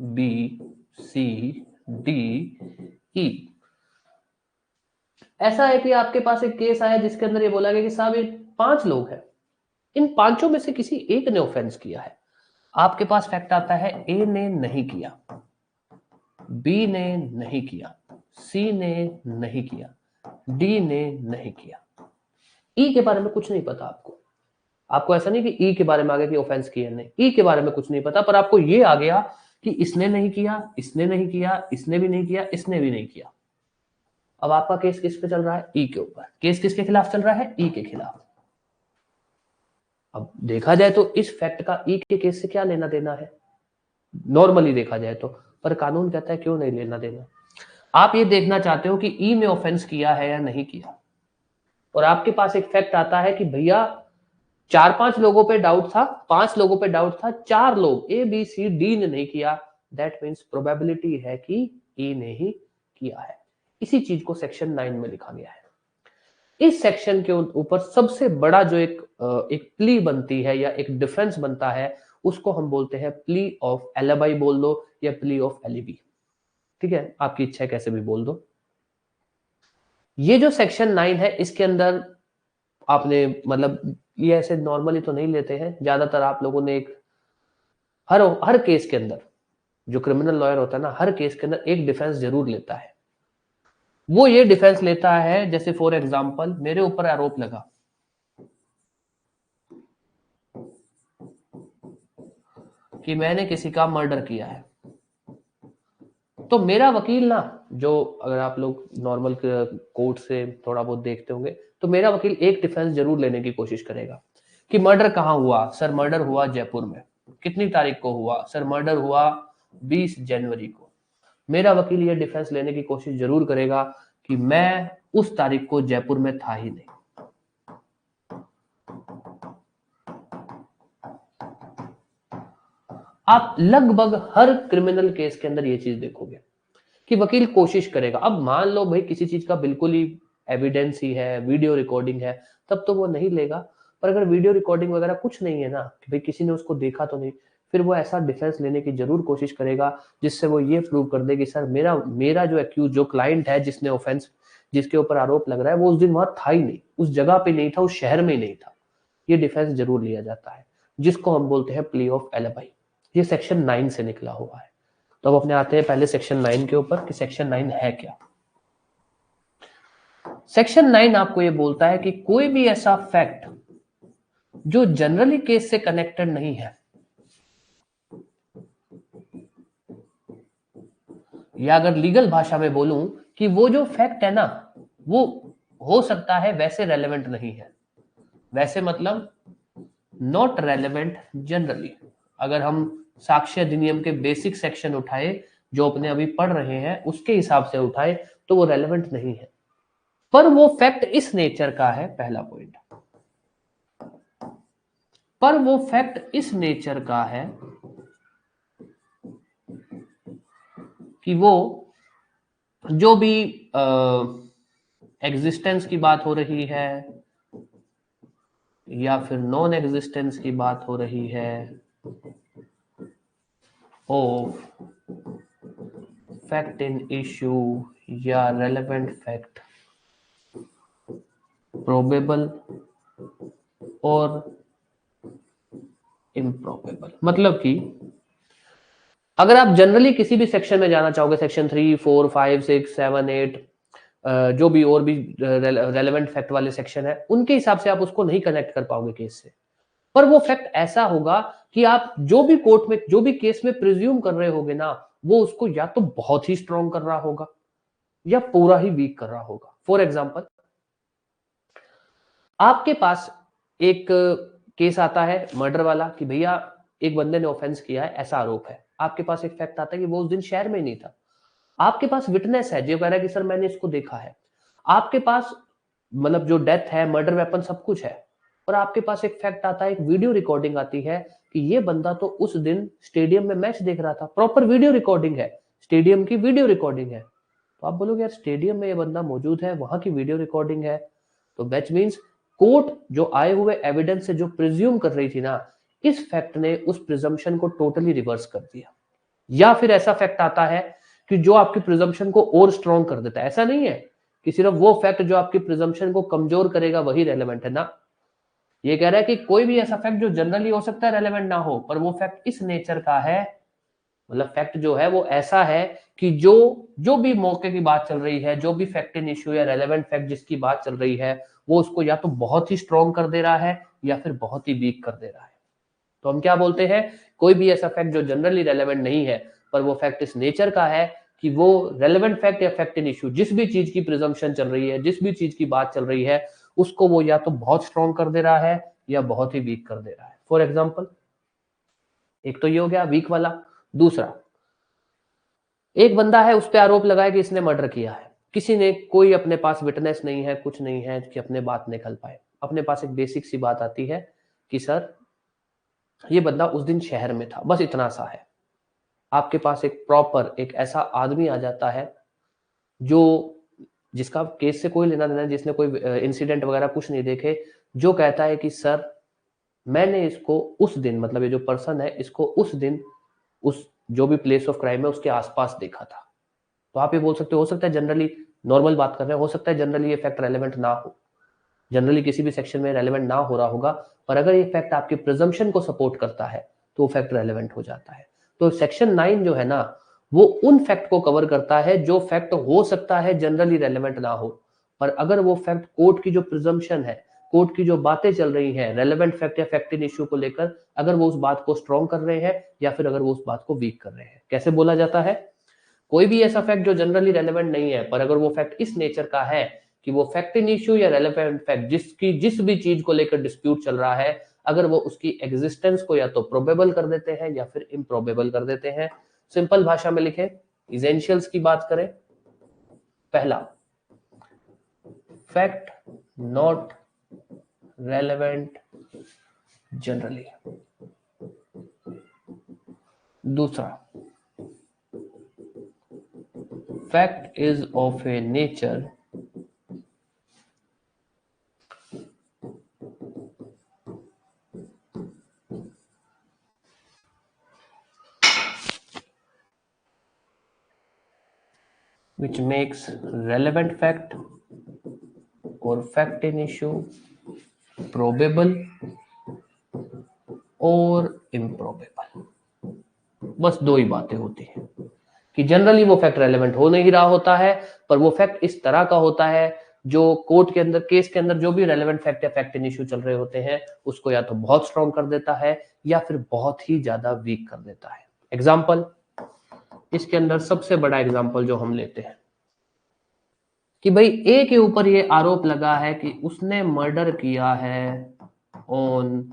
B C D ई। ऐसा है कि आपके पास एक केस आया जिसके अंदर ये बोला गया कि साहब ये 5 लोग हैं, इन पांचों में से किसी एक ने ऑफेंस किया है। आपके पास फैक्ट आता है ए ने नहीं किया, बी ने नहीं किया, सी ने नहीं किया, डी ने नहीं किया। ई के बारे में कुछ नहीं पता आपको। आपको ऐसा नहीं कि ई के बारे में आ गया कि ऑफेंस किया नहीं, ई के बारे में कुछ नहीं पता, पर आपको ये आ गया कि इसने नहीं किया, इसने नहीं किया, इसने भी नहीं किया, इसने भी नहीं किया। अब आपका केस किस पे चल रहा है? ई के ऊपर। केस किसके खिलाफ चल रहा है? ई के खिलाफ। अब देखा जाए तो इस फैक्ट का ई के केस से क्या लेना देना है, नॉर्मली देखा जाए तो, पर कानून कहता है क्यों नहीं लेना देना। आप ये देखना चाहते हो कि ई ने ऑफेंस किया है या नहीं किया, और आपके पास एक फैक्ट आता है कि भैया 4-5 लोगों पे डाउट था, 5 लोगों पे डाउट था, 4 लोग ए बी सी डी ने नहीं किया, दैट मीन्स प्रोबेबिलिटी है कि ई ने ही किया है। इसी चीज को सेक्शन 9 में लिखा गया है। इस सेक्शन के ऊपर सबसे बड़ा जो एक प्ली बनती है या एक डिफरेंस बनता है, उसको हम बोलते हैं प्ली ऑफ एलिबी बोल दो या प्ली ऑफ एलिबी, ठीक है, आपकी इच्छा है कैसे भी बोल दो। ये जो सेक्शन 9 है इसके अंदर आपने मतलब ये ऐसे नॉर्मली तो नहीं लेते हैं, ज्यादातर आप लोगों ने एक हर केस के अंदर जो क्रिमिनल लॉयर होता है ना, हर केस के अंदर एक डिफेंस जरूर लेता है। वो ये डिफेंस लेता है, जैसे फॉर एग्जांपल मेरे ऊपर आरोप लगा कि मैंने किसी का मर्डर किया है, तो मेरा वकील ना, जो अगर आप लोग नॉर्मल कोर्ट से थोड़ा बहुत देखते होंगे, तो मेरा वकील एक डिफेंस जरूर लेने की कोशिश करेगा कि मर्डर कहाँ हुआ? सर मर्डर हुआ जयपुर में। कितनी तारीख को हुआ? सर मर्डर हुआ 20 जनवरी को। मेरा वकील ये डिफेंस लेने की कोशिश जरूर करेगा कि मैं उस तारीख को जयपुर में था ही नहीं। आप लगभग हर क्रिमिनल केस के अंदर ये चीज देखोगे कि वकील कोशिश करेगा। अब मान लो भाई किसी चीज का बिल्कुल ही एविडेंस ही है, वीडियो रिकॉर्डिंग है, तब तो वो नहीं लेगा। पर अगर वीडियो रिकॉर्डिंग वगैरह कुछ नहीं है ना, कि भाई किसी ने उसको देखा तो नहीं, फिर वो ऐसा डिफेंस लेने की जरूर कोशिश करेगा जिससे वो ये प्रूव कर दे कि सर मेरा जो एक्यूज, जो क्लाइंट है, जिसने ऑफेंस, जिसके ऊपर आरोप लग रहा है, वो उस दिन वहां था ही नहीं, उस जगह पे नहीं था, उस शहर में नहीं था। ये डिफेंस जरूर लिया जाता है, जिसको हम बोलते हैं प्ली ऑफ एलिबी। ये सेक्शन 9 से निकला हुआ है। तो अब अपने आते हैं पहले सेक्शन 9 के ऊपर कि सेक्शन 9 है क्या। सेक्शन 9 आपको ये बोलता है कि कोई भी ऐसा फैक्ट जो जनरली केस से कनेक्टेड नहीं है, या अगर लीगल भाषा में बोलूं कि वो जो फैक्ट है ना, वो हो सकता है वैसे रेलेवेंट नहीं है। वैसे मतलब नॉट रेलेवेंट जनरली। अगर हम साक्ष्य अधिनियम के बेसिक सेक्शन उठाए, जो अपने अभी पढ़ रहे हैं, उसके हिसाब से उठाए, तो वो रेलेवेंट नहीं है। पर वो फैक्ट इस नेचर का है, पहला पॉइंट, पर वो फैक्ट इस नेचर का है कि वो जो भी एग्जिस्टेंस की बात हो रही है या फिर नॉन एग्जिस्टेंस की बात हो रही है ऑफ फैक्ट इन इश्यू या रेलेवेंट फैक्ट, प्रोबेबल और इम्प्रोबेबल। मतलब कि अगर आप जनरली किसी भी सेक्शन में जाना चाहोगे, सेक्शन 3, 4, 5, 6, 7, 8, जो भी और भी रेलेवेंट फैक्ट वाले सेक्शन है, उनके हिसाब से आप उसको नहीं कनेक्ट कर पाओगे केस से। पर वो फैक्ट ऐसा होगा कि आप जो भी कोर्ट में, जो भी केस में प्रिज्यूम कर रहे होगे ना, वो उसको या तो बहुत ही स्ट्रॉन्ग कर रहा होगा या पूरा ही वीक कर रहा होगा। फॉर एग्जाम्पल, आपके पास एक केस आता है मर्डर वाला कि भैया एक बंदे ने ऑफेंस किया है, ऐसा आरोप है। आपके पास एक फैक्ट आता है कि वो उस दिन शहर में नहीं था। आपके पास विटनेस है जो कह रहा है कि सर मैंने इसको देखा है। आपके पास मतलब जो डेथ है, मर्डर वेपन, सब कुछ है। और आपके पास एक फैक्ट आता है, एक वीडियो रिकॉर्डिंग आती है कि ये बंदा तो उस दिन स्टेडियम में मैच देख रहा था। प्रॉपर वीडियो रिकॉर्डिंग है, स्टेडियम की वीडियो रिकॉर्डिंग है। तो आप बोलोगे यार स्टेडियम में ये बंदा मौजूद है, वहां की वीडियो रिकॉर्डिंग है, तो दैट मींस कोर्ट जो आए हुए एविडेंस से जो प्रिज्यूम कर रही थी ना, इस फैक्ट ने उस प्रिजम्पशन को टोटली रिवर्स कर दिया। या फिर ऐसा फैक्ट आता है कि जो आपकी प्रिजम्पशन को और स्ट्रॉन्ग कर देता है। ऐसा नहीं है कि सिर्फ वो फैक्ट जो आपकी प्रिजम्पशन को कमजोर करेगा वही रेलेवेंट है ना, ये कह रहा है कि कोई भी ऐसा फैक्ट जो जनरली हो सकता है रेलेवेंट ना हो, पर वो फैक्ट इस नेचर का है, मतलब फैक्ट जो है वो ऐसा है कि जो भी मौके की बात चल रही है, जो भी फैक्ट इन इश्यू या रेलेवेंट फैक्ट जिसकी बात चल रही है, वो उसको या तो बहुत ही स्ट्रॉन्ग कर दे रहा है या फिर बहुत ही वीक कर दे रहा है। तो हम क्या बोलते हैं, कोई भी ऐसा फैक्ट जो जनरली रेलेवेंट नहीं है पर वो फैक्ट इस नेचर का है कि वो रेलेवेंट फैक्ट या फैक्ट इन इश्यू, जिस भी चीज की प्रिजम्पशन चल रही है, जिस भी चीज की बात चल रही है, उसको वो या तो बहुत स्ट्रॉन्ग कर दे रहा है या बहुत ही वीक कर दे रहा है। फॉर एग्जाम्पल, एक तो ये हो गया वीक वाला। दूसरा, एक बंदा है, उस पर आरोप लगाया कि इसने मर्डर किया है, किसी ने, कोई अपने पास विटनेस नहीं है, कुछ नहीं है कि अपने बात निकल पाए। अपने पास एक बेसिक सी बात आती है कि सर ये बंदा उस दिन शहर में था, बस इतना सा है। आपके पास एक प्रॉपर एक ऐसा आदमी आ जाता है जो, जिसका केस से कोई लेना देना, जिसने कोई इंसिडेंट वगैरह कुछ नहीं देखे, जो कहता है कि सर मैंने इसको उस दिन, मतलब ये जो पर्सन है इसको उस दिन उस जो भी प्लेस ऑफ क्राइम है उसके आसपास देखा था। तो आप ये बोल सकते हो सकता है जनरली, नॉर्मल बात कर रहे हैं, हो सकता है जनरली ये फैक्ट रेलेवेंट ना हो, जनरली किसी भी सेक्शन में रेलेवेंट ना हो रहा होगा, पर अगर ये फैक्ट आपके प्रिजम्पशन को सपोर्ट करता है तो वो फैक्ट रेलेवेंट हो जाता है। तो सेक्शन 9 जो है ना, वो उन फैक्ट को कवर करता है जो फैक्ट हो सकता है जनरली रेलेवेंट ना हो, पर अगर वो फैक्ट कोर्ट की जो प्रिजम्पशन है, कोर्ट की जो बातें चल रही हैं रेलेवेंट फैक्ट या फैक्ट इन इश्यू को लेकर, अगर वो उस बात को स्ट्रॉन्ग कर रहे हैं या फिर अगर वो उस बात को वीक कर रहे हैं। कैसे बोला जाता है, कोई भी ऐसा फैक्ट जो जनरली रेलेवेंट नहीं है, पर अगर वो फैक्ट इस नेचर का है कि वो फैक्ट इन इश्यू या रेलेवेंट फैक्ट जिसकी जिस भी चीज को लेकर डिस्प्यूट चल रहा है, अगर वो उसकी एग्जिस्टेंस को या तो प्रोबेबल कर देते हैं या फिर इम्प्रोबेबल कर देते हैं। सिंपल भाषा में लिखें, इसेंशियल्स की बात करें, पहला फैक्ट नॉट रेलेवेंट जनरली, दूसरा fact is of A nature which makes relevant fact or fact in issue probable और improbable। बस दो ही बातें होती हैं कि जनरली वो फैक्ट रेलेवेंट हो नहीं रहा होता है, पर वो फैक्ट इस तरह का होता है जो कोर्ट के अंदर, केस के अंदर जो भी रेलेवेंट फैक्ट या फैक्ट इन इश्यू चल रहे होते हैं उसको या तो बहुत स्ट्रॉन्ग कर देता है या फिर बहुत ही ज्यादा वीक कर देता है। एग्जाम्पल, इसके अंदर सबसे बड़ा एग्जाम्पल जो हम लेते हैं कि भाई ए के ऊपर ये आरोप लगा है कि उसने मर्डर किया है ऑन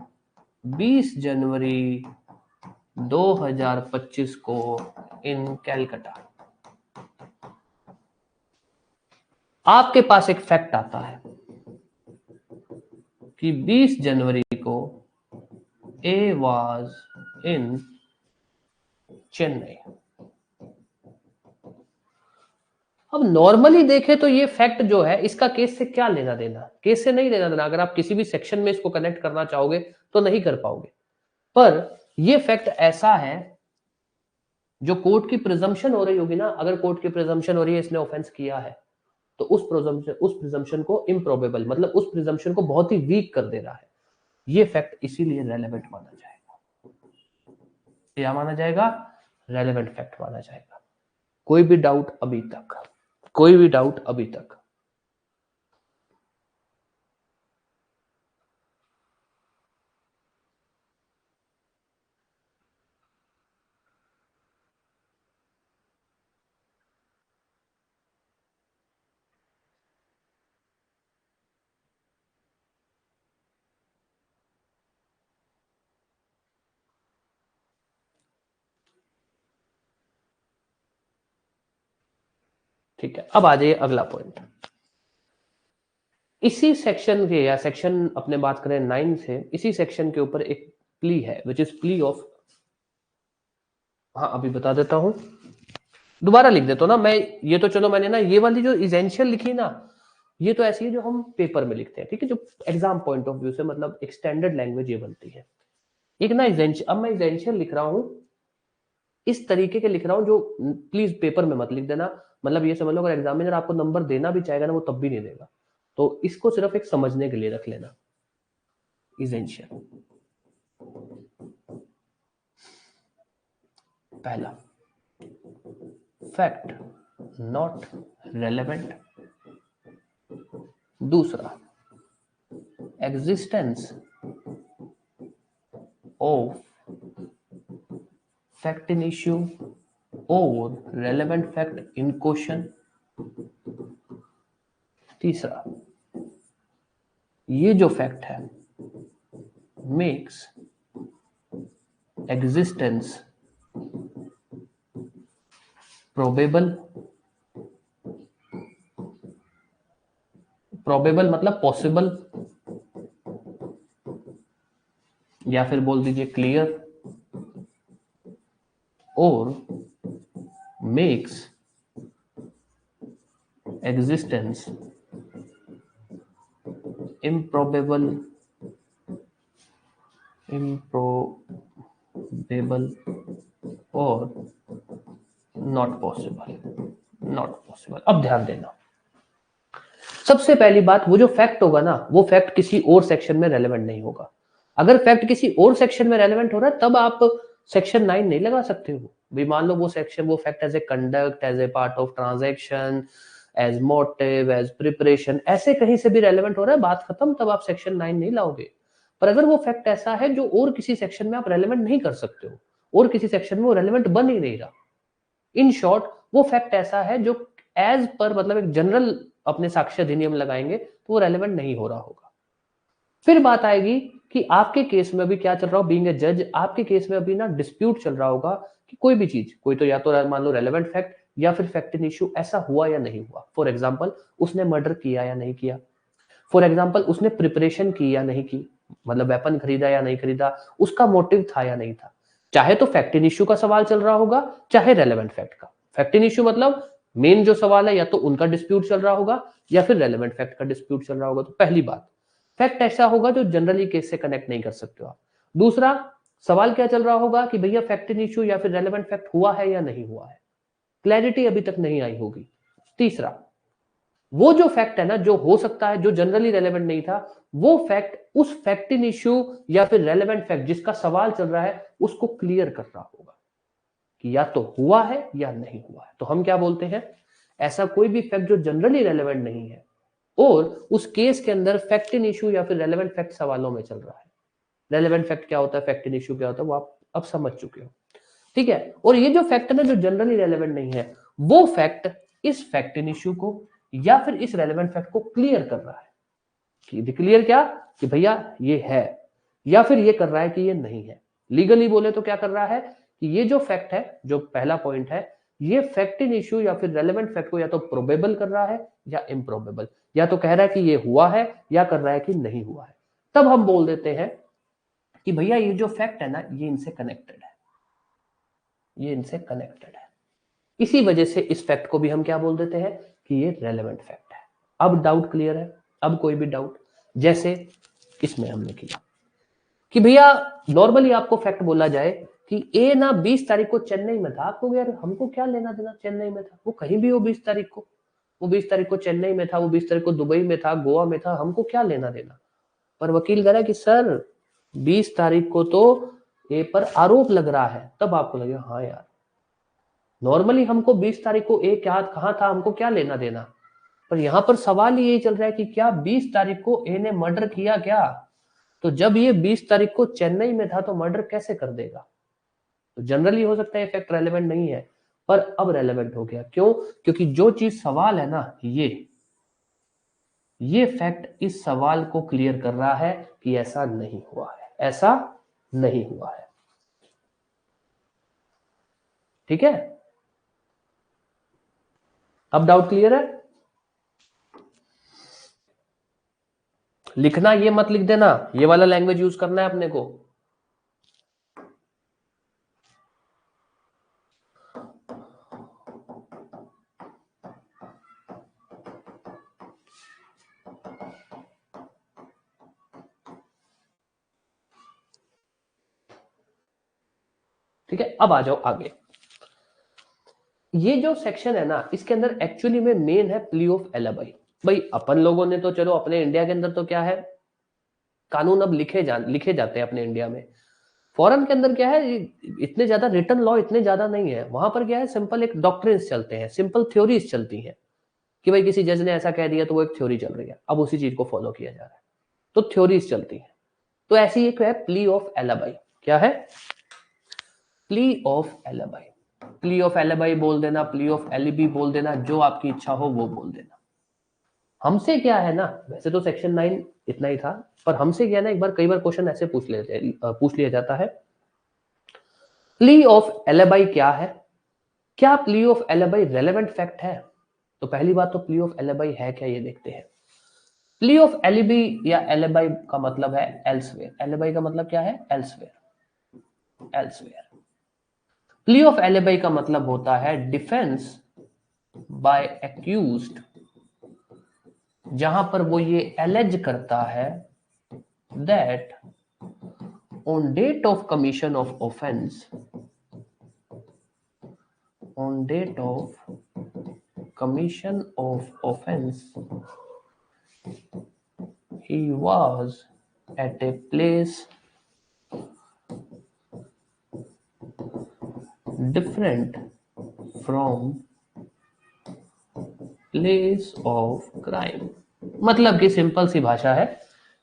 20 जनवरी 2025 को इन कैलकाटा। आपके पास एक फैक्ट आता है कि 20 जनवरी को ए वाज इन चेन्नई। अब नॉर्मली देखें तो ये फैक्ट जो है इसका केस से क्या लेना देना, केस से नहीं लेना देना। अगर आप किसी भी सेक्शन में इसको कनेक्ट करना चाहोगे तो नहीं कर पाओगे, पर ये फैक्ट ऐसा है जो कोर्ट की प्रिजम्पशन हो रही होगी ना, अगर कोर्ट की प्रिजम्पशन हो रही है इसने ऑफेंस किया है, तो उस प्रिजम्पशन को इम्प्रोबेबल, मतलब उस प्रिजम्पशन को बहुत ही वीक कर दे रहा है। ये फैक्ट इसीलिए रेलेवेंट माना जाएगा। क्या माना जाएगा? रेलेवेंट फैक्ट माना जाएगा। कोई भी डाउट अभी तक? कोई भी डाउट अभी तक? ठीक है, अब आ जाइए अगला पॉइंट। इसी सेक्शन के, या सेक्शन अपने बात करें 9 से, इसी सेक्शन के ऊपर एक प्ली है विच इज प्ली ऑफ, हाँ अभी बता देता हूं, दोबारा लिख देता हूं ना मैं। ये तो चलो मैंने ना ये वाली जो इसेंशियल लिखी ना, ये तो ऐसी है जो हम पेपर में लिखते हैं, ठीक है, जो एग्जाम पॉइंट ऑफ व्यू से, मतलब एक स्टैंडर्ड लैंग्वेज ये बनती है। एक ना इसेंशियल, अब मैं इसेंशियल लिख रहा हूं इस तरीके के लिख रहा हूं जो प्लीज पेपर में मत लिख देना, मतलब ये समझ लो अगर एग्जामिनर आपको नंबर देना भी चाहेगा ना वो तब भी नहीं देगा, तो इसको सिर्फ एक समझने के लिए रख लेना। इसेंशियल, पहला फैक्ट नॉट रेलेवेंट, दूसरा existence of fact in issue और रेलेवेंट फैक्ट इन क्वेश्चन, तीसरा ये जो फैक्ट है मेक्स एग्जिस्टेंस प्रोबेबल, प्रोबेबल मतलब पॉसिबल, या फिर बोल दीजिए क्लियर, और मेक्स एग्जिस्टेंस improbable, improbable और नॉट पॉसिबल, नॉट पॉसिबल। अब ध्यान देना, सबसे पहली बात, वो जो फैक्ट होगा ना वो फैक्ट किसी और सेक्शन में रेलेवेंट नहीं होगा। अगर फैक्ट किसी और सेक्शन में रेलेवेंट हो रहा है तब आप सेक्शन 9 नहीं लगा सकते हो। भी मान लो वो सेक्शन, वो fact as a conduct, as a part of transaction, as motive, as preparation, ऐसे कहीं से भी रेलेवेंट हो रहा है, बात खत्म, तब आप सेक्शन 9 नहीं लाओगे। पर अगर वो फैक्ट ऐसा है जो और किसी सेक्शन में आप रेलेवेंट नहीं कर सकते हो, और किसी सेक्शन में वो रेलेवेंट बन ही नहीं रहा, इन शॉर्ट वो फैक्ट ऐसा है जो एज पर, मतलब एक जनरल अपने साक्ष्य अधिनियम लगाएंगे तो वो रेलेवेंट नहीं हो रहा होगा। फिर बात आएगी कि आपके केस में अभी क्या चल रहा हो, बीइंग ए जज, आपके केस में अभी ना डिस्प्यूट चल रहा होगा कि कोई भी चीज, कोई तो या तो मान लो रेलेवेंट फैक्ट या फिर फैक्ट इन इश्यू ऐसा हुआ या नहीं हुआ। फॉर एग्जाम्पल उसने मर्डर किया या नहीं किया, फॉर एग्जाम्पल उसने प्रिपरेशन की या नहीं की, मतलब वेपन खरीदा या नहीं खरीदा, उसका मोटिव था या नहीं था। चाहे तो फैक्ट इन इश्यू का सवाल चल रहा होगा, चाहे रेलेवेंट फैक्ट का। फैक्ट इन इश्यू मतलब मेन जो सवाल है या तो उनका डिस्प्यूट चल रहा होगा या फिर रेलेवेंट फैक्ट का डिस्प्यूट चल रहा होगा। तो पहली बात, फैक्ट ऐसा होगा जो जनरली केस से कनेक्ट नहीं कर सकते हो आप। दूसरा, सवाल क्या चल रहा होगा कि भैया फैक्ट इन इश्यू या फिर रेलेवेंट फैक्ट हुआ है या नहीं हुआ है, क्लैरिटी अभी तक नहीं आई होगी। तीसरा, वो जो फैक्ट है ना जो हो सकता है, जो जनरली रेलेवेंट नहीं था, वो फैक्ट उस फैक्ट इन इश्यू या फिर रेलेवेंट फैक्ट जिसका सवाल चल रहा है उसको क्लियर कर रहा होगा कि या तो हुआ है या नहीं हुआ है। तो हम क्या बोलते हैं, ऐसा कोई भी फैक्ट जो जनरली रेलेवेंट नहीं है और उस केस के अंदर फैक्ट इन इश्यू या फिर रेलेवेंट फैक्ट सवालों में चल रहा है। रेलेवेंट फैक्ट क्या होता है, फैक्ट इन इश्यू क्या होता है, वो आप अब समझ चुके हो, ठीक है। और ये जो फैक्ट है ना जो जनरली रेलेवेंट नहीं है, वो फैक्ट इस फैक्ट इन इश्यू को या फिर इस रेलेवेंट फैक्ट को क्लियर कर रहा है कि क्लियर क्या, कि भैया ये है, या फिर ये कर रहा है कि ये नहीं है। लीगली बोले तो क्या कर रहा है कि ये जो फैक्ट है, जो पहला पॉइंट है, ये फैक्ट इन इश्यू या फिर रेलेवेंट फैक्ट को या तो प्रोबेबल कर रहा है या इम्प्रोबेबल, या तो कह रहा है कि ये हुआ है या कर रहा है कि नहीं हुआ है। तब हम बोल देते हैं कि भैया ये जो फैक्ट है ना ये इनसे कनेक्टेड है, ये इनसे कनेक्टेड है। इसी वजह से इस फैक्ट को भी हम क्या बोल देते हैं कि ये रेलेवेंट फैक्ट है। अब डाउट क्लियर है, अब कोई भी डाउट, जैसे इसमें हमने किया कि भैया नॉर्मली आपको फैक्ट बोला जाए कि ए ना 20 तारीख को चेन्नई में था, आपको यार हमको क्या लेना देना चेन्नई में था, वो कहीं भी हो 20 तारीख को, वो 20 तारीख को चेन्नई में था, वो 20 तारीख को दुबई में था, गोवा में था, हमको क्या लेना देना। पर वकील कह रहा है कि सर 20 तारीख को तो ए पर आरोप लग रहा है, तब आपको लगेगा हाँ यार नॉर्मली हमको 20 तारीख को ए क्या कहां था, हमको क्या लेना देना। पर यहां पर सवाल ही यही चल रहा है कि क्या 20 तारीख को ए ने मर्डर किया क्या, तो जब ये 20 तारीख को चेन्नई में था तो मर्डर कैसे कर देगा। तो जनरली हो सकता है फैक्ट रेलेवेंट नहीं है, पर अब रेलेवेंट हो गया। क्यों, क्योंकि जो चीज सवाल है ना ये फैक्ट इस सवाल को क्लियर कर रहा है कि ऐसा नहीं हुआ है, ऐसा नहीं हुआ है, ठीक है। अब डाउट क्लियर है। लिखना ये मत लिख देना, ये वाला लैंग्वेज यूज करना है अपने को। ठीक है, अब आ जाओ आगे। ये जो सेक्शन है ना, इसके अंदर एक्चुअली में मेन है प्ली ऑफ एलिबाई। भाई अपन लोगों ने तो चलो अपने इंडिया के अंदर तो क्या है, कानून अब लिखे जाते हैं अपने इंडिया में। फॉरेन के अंदर क्या है, इतने ज्यादा रिटन लॉ इतने ज्यादा नहीं है। वहां पर क्या है, सिंपल एक डॉक्ट्रिन्स चलते हैं, सिंपल थ्योरीज चलती हैं कि भाई किसी जज ने ऐसा कह दिया तो वो एक थ्योरी चल रही है, अब उसी चीज को फॉलो किया जा रहा है, तो थ्योरीज चलती है। तो ऐसी एक है प्ली ऑफ एलिबाई। क्या है? Plea of alibi. Plea of alibi बोल देना, प्ली ऑफ एलिबी बोल देना, जो आपकी इच्छा हो वो बोल देना। हमसे क्या है ना, वैसे तो सेक्शन 9 इतना ही था, पर हमसे क्या है ना, एक बार कई बार क्वेश्चन ऐसे पूछ लिया जाता है, प्ली ऑफ एलिबाई क्या है, क्या plea of alibi relevant fact है? तो पहली बात तो प्ली ऑफ एलिबाई है क्या, ये देखते हैं। प्ली ऑफ एलिबी या एलिबाई का मतलब है एल्सवेयर। एलिबाई का मतलब क्या है? Elsewhere. Elsewhere. Plea of alibi का मतलब होता है डिफेंस बाय एक्यूज्ड, जहां पर वो ये एलेज करता है that on date of commission of offence, on date of commission of offense, he was at a place different from place of crime। मतलब कि सिंपल सी भाषा है,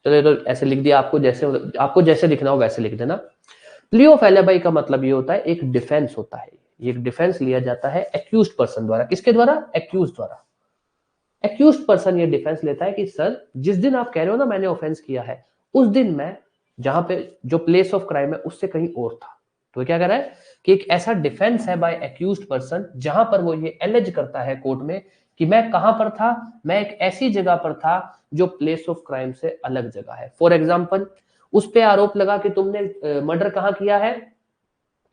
चलो तो ऐसे लिख दिया, आपको जैसे लिखना हो वैसे लिख देना। प्ली ऑफ एलिबाई का मतलब ये होता है एक डिफेंस होता है, ये एक डिफेंस लिया जाता है एक्यूज्ड पर्सन द्वारा। किसके द्वारा? एक्यूज्ड द्वारा। एक्यूज्ड पर्सन ये डिफेंस लेता है कि सर जिस दिन आप कह रहे हो ना मैंने ऑफेंस किया है, उस दिन मैं जहां पे जो प्लेस ऑफ क्राइम है उससे कहीं और था। तो क्या कर रहा है कि एक ऐसा डिफेंस है बाय एक्यूज्ड पर्सन जहां पर वो ये एलिज करता है कोर्ट में कि मैं कहां पर था, मैं एक ऐसी जगह पर था जो प्लेस ऑफ क्राइम से अलग जगह है। फॉर एग्जाम्पल, उस पे आरोप लगा कि तुमने मर्डर कहां किया है,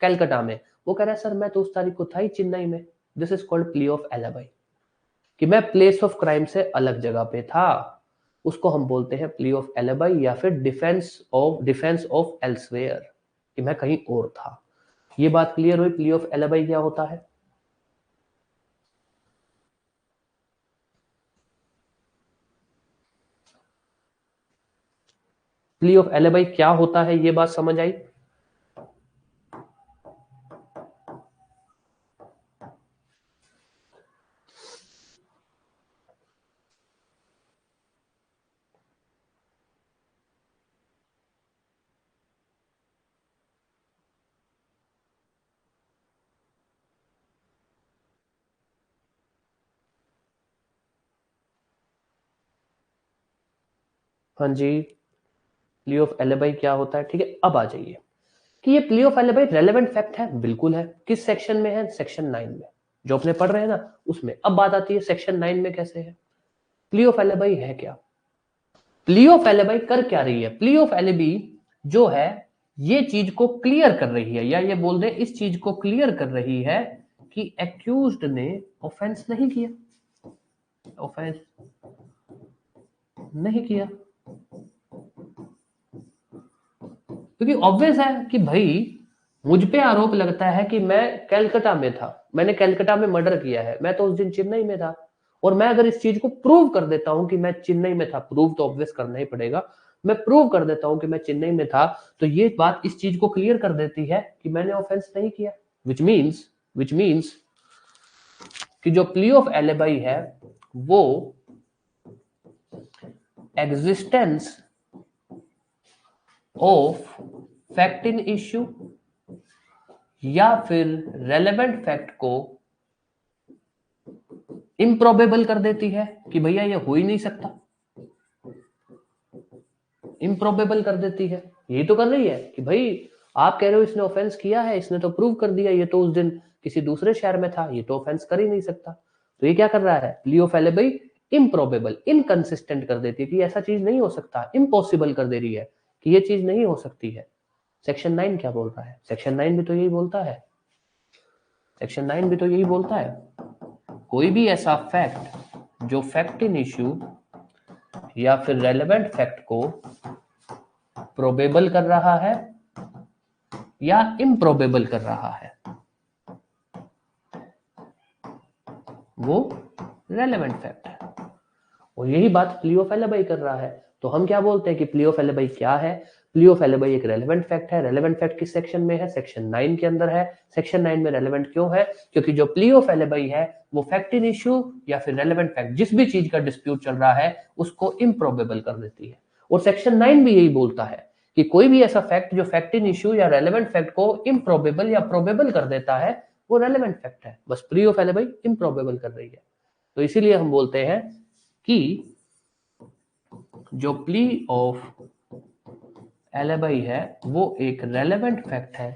कैलकाटा में। वो कह रहा है सर मैं तो उस तारीख को था ही चेन्नई में। This is called plea of alibi, कि मैं प्लेस ऑफ क्राइम से अलग जगह पे था। उसको हम बोलते हैं प्ली ऑफ एलिबाई या फिर डिफेंस ऑफ एल्सवेयर, कि मैं कहीं और था। ये बात क्लियर हुई प्ली ऑफ एलिबाई क्या होता है। प्ली ऑफ एलिबाई क्या होता है, ये बात समझ आई? हाँ जी, प्ली ऑफ एलिबाई क्या होता है, ठीक है। अब आ जाइए कि ये plea of alibi relevant fact है, बिल्कुल है। किस सेक्शन में है? सेक्शन 9 में, जो अपने पढ़ रहे हैं ना उसमें। अब बात आती है सेक्शन 9 में कैसे है। प्ली ऑफ एलिबाई है क्या, प्ली ऑफ एलिबाई कर क्या रही है? प्ली ऑफ एलिबी जो है ये चीज को क्लियर कर रही है, या ये बोल दे इस चीज को क्लियर कर रही है कि एक्यूज्ड ने ऑफेंस नहीं किया, ऑफेंस नहीं किया। क्योंकि ऑब्वियस है कि भाई मुझ पे आरोप लगता है कि मैं कैलकाटा में था, मैंने कैलकाटा में मर्डर किया है, मैं तो उस दिन चेन्नई में था। और मैं अगर इस चीज को प्रूव कर देता हूं कि मैं चेन्नई में था, प्रूव तो ऑब्वियस करना ही पड़ेगा, मैं प्रूव कर देता हूं कि मैं चेन्नई में था, तो ये बात इस चीज को क्लियर कर देती है कि मैंने ऑफेंस नहीं किया। विच मीन्स कि जो प्ली ऑफ एलिबाई है वो existence of fact in issue या फिर रेलेवेंट फैक्ट को इम्प्रोबेबल कर देती है कि भैया ये हो ही नहीं सकता, इम्प्रोबेबल कर देती है। यही तो कर रही है कि भाई आप कह रहे हो इसने ऑफेंस किया है, इसने तो प्रूव कर दिया, ये तो उस दिन किसी दूसरे शहर में था, ये तो ऑफेंस कर ही नहीं सकता। तो ये क्या कर रहा है, plea of alibi improbable, inconsistent कर देती है कि ऐसा चीज नहीं हो सकता, इम्पॉसिबल कर दे रही है कि ये चीज नहीं हो सकती है। सेक्शन 9 क्या बोल रहा है? सेक्शन 9 भी तो यही बोलता है, सेक्शन 9 भी तो यही बोलता है, कोई भी ऐसा फैक्ट जो फैक्ट इन इश्यू या फिर रेलेवेंट फैक्ट को प्रोबेबल कर रहा है या इम्प्रोबेबल कर रहा है, वो रेलेवेंट फैक्ट है। और यही बात प्ली ऑफ एलिबी कर रहा है। तो हम क्या बोलते हैं कि प्ली ऑफ एलिबी क्या है? प्ली ऑफ एलिबी एक रेलेवेंट फैक्ट है। रेलेवेंट फैक्ट किस सेक्शन में है? सेक्शन 9 के अंदर है। सेक्शन 9 में रेलेवेंट क्यों है? क्योंकि जो प्ली ऑफ एलिबी है वो फैक्ट इन इश्यू या फिर रेलेवेंट फैक्ट, जिस भी चीज का डिस्प्यूट चल रहा है उसको इम्प्रोबेबल कर देती है। और सेक्शन 9 भी यही बोलता है कि कोई भी ऐसा फैक्ट जो फैक्ट इन इश्यू या रेलेवेंट फैक्ट को इम्प्रोबेबल या प्रोबेबल कर देता है वो रेलेवेंट फैक्ट है। बस प्ली ऑफ एलिबी इम्प्रोबेबल कर रही है। तो इसीलिए हम बोलते हैं कि जो प्ली ऑफ एलिबी है वो एक रेलेवेंट फैक्ट है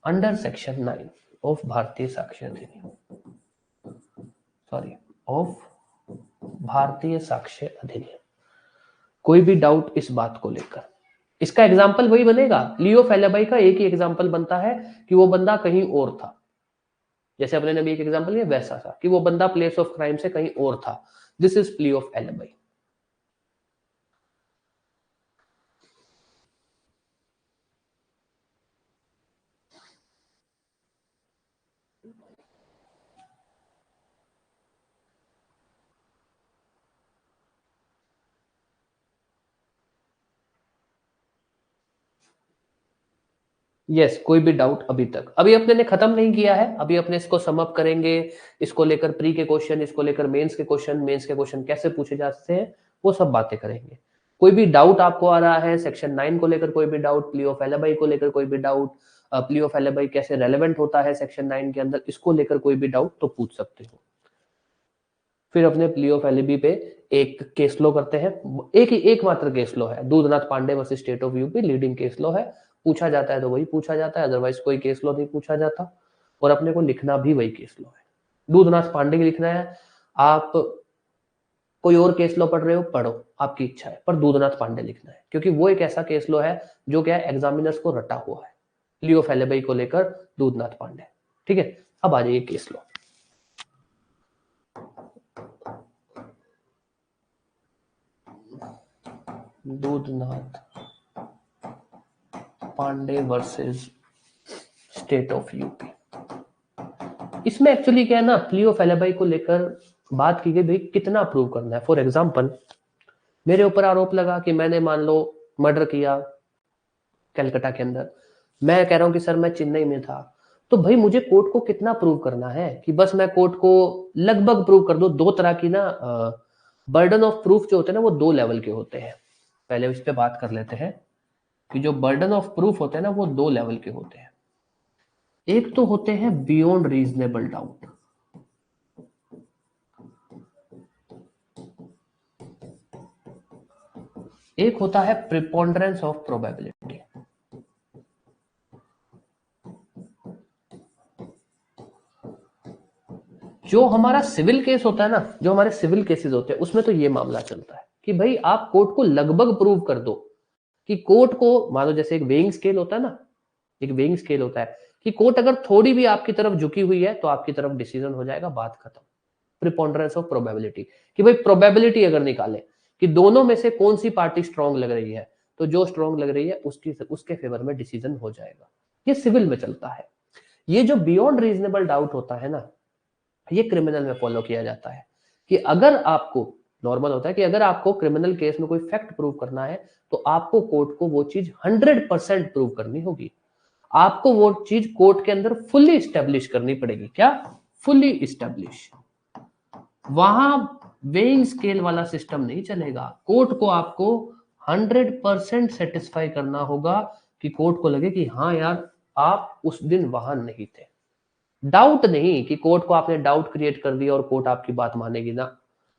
अंडर सेक्शन 9 ऑफ भारतीय साक्ष्य अधिनियम, ऑफ भारतीय साक्ष्य अधिनियम। कोई भी डाउट इस बात को लेकर? इसका एग्जाम्पल वही बनेगा। प्ली ऑफ एलिबी का एक ही एग्जाम्पल बनता है कि वो बंदा कहीं और था। जैसे अपने ने भी एक एग्जाम्पल लिया वैसा था कि वो बंदा प्लेस ऑफ क्राइम से कहीं और था। This is plea of alibi. Yes, कोई भी डाउट अभी तक? अभी अपने ने खत्म नहीं किया है, अभी अपने इसको सम अप करेंगे। इसको लेकर प्री के क्वेश्चन, इसको लेकर मेंस के क्वेश्चन कैसे पूछे जाते हैं वो सब बातें करेंगे। कोई भी डाउट आपको आ रहा है सेक्शन 9 को लेकर, कोई भी डाउट प्ली ऑफ एलिबी को लेकर, कोई भी डाउट प्ली ऑफ एलिबी कैसे रेलेवेंट होता है सेक्शन 9 के अंदर, इसको लेकर कोई भी डाउट तो पूछ सकते हो। फिर अपने प्ली ऑफ एलिबी पे एक केस लो करते हैं। एक मात्र केस लो है, Dudhnath Pandey versus state of UP, leading case law है। पूछा जाता है तो वही पूछा जाता है, अदरवाइज कोई केस लो नहीं पूछा जाता। और अपने को लिखना भी वही केस लो है। दूधनाथ पांडे की लिखना है। आप कोई और केस लो पढ़ रहे हो, पढ़ो, आपकी इच्छा है, पर दूधनाथ पांडे लिखना है क्योंकि वो एक ऐसा केस लो है जो क्या है एग्जामिनर्स को रटा हुआ है। प्ली ऑफ एलिबी को लेकर दूधनाथ पांडे। ठीक है, अब आ जाइए केस लो। Dudhnath Pandey versus state of UP. इसमें एक्चुअली क्या है ना, प्ली ऑफ एलिबी को लेकर बात की गई भाई कितना प्रूव करना है। फॉर एग्जांपल मेरे ऊपर आरोप लगा कि मैंने मान लो मर्डर किया कलकत्ता के अंदर। मैं कह रहा हूं कि सर मैं चेन्नई में था। तो भाई मुझे कोर्ट को कितना प्रूव करना है कि बस मैं कोर्ट को लगभग प्रूव कर दो। दो तरह की ना बर्डन ऑफ प्रूफ जो होते हैं ना वो दो लेवल के होते हैं। पहले इस पे बात कर लेते हैं कि जो बर्डन ऑफ प्रूफ होते हैं ना वो दो लेवल के होते हैं। एक तो होते हैं बियॉन्ड रीजनेबल डाउट, एक होता है प्रिपोंडरेंस ऑफ प्रोबेबिलिटी। जो हमारा सिविल केस होता है ना, जो हमारे सिविल केसेस होते हैं उसमें तो ये मामला चलता है कि भाई आप कोर्ट को लगभग प्रूव कर दो कि कोर्ट को मान लो जैसे एक वेइंग स्केल होता है ना, एक वेइंग स्केल होता है कि कोर्ट अगर थोड़ी भी आपकी तरफ झुकी हुई है तो आपकी तरफ डिसीजन हो जाएगा, बात खत्म। प्रिपोंडरेंस ऑफ प्रोबेबिलिटी कि भाई प्रोबेबिलिटी अगर निकाले कि दोनों में से कौन सी पार्टी स्ट्रांग लग रही है तो जो स्ट्रांग लग रही है उसके फेवर में डिसीजन हो जाएगा। ये सिविल में चलता है। ये जो बियॉन्ड रीजनेबल डाउट होता है ना, ये क्रिमिनल में फॉलो किया जाता है कि अगर आपको नॉर्मल होता है कि अगर आपको क्रिमिनल केस में कोई फैक्ट प्रूव करना है तो आपको कोर्ट को वो चीज 100% प्रूव करनी होगी। आपको वो चीज कोर्ट के अंदर फुल्ली स्टैब्लिश करनी पड़ेगी। क्या? Fully establish. वहां वेइंग स्केल वाला सिस्टम नहीं चलेगा। कोर्ट को आपको 100% सेटिस्फाई करना होगा कि कोर्ट को लगे कि हाँ यार आप उस दिन वहां नहीं थे। डाउट नहीं कि कोर्ट को आपने डाउट क्रिएट कर दिया और कोर्ट आपकी बात मानेगी ना,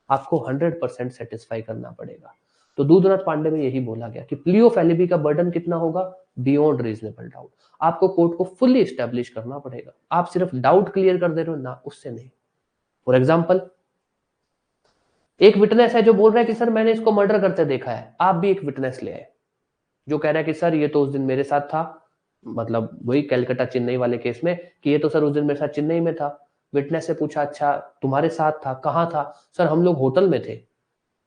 आपको 100% सेटिस्फाई करना पड़ेगा। तो दूधनाथ पांडे में यही बोला गया कि प्ली ऑफ एलिबी का बर्डन कितना होगा? Beyond reasonable doubt. आपको कोर्ट को फुल्ली एस्टेब्लिश करना पड़ेगा। आप सिर्फ डाउट क्लियर कर दे रहे हो ना, उससे नहीं। फॉर एग्जाम्पल एक विटनेस है जो बोल रहा है कि सर मैंने इसको मर्डर करते देखा है। आप भी एक विटनेस ले आए जो कह रहा है कि सर ये तो उस दिन मेरे साथ था, मतलब वही कलकत्ता चेन्नई वाले केस में कि ये तो सर उस दिन मेरे साथ चेन्नई में था। विटनेस से पूछा अच्छा तुम्हारे साथ था, कहाँ था? सर हम लोग होटल में थे।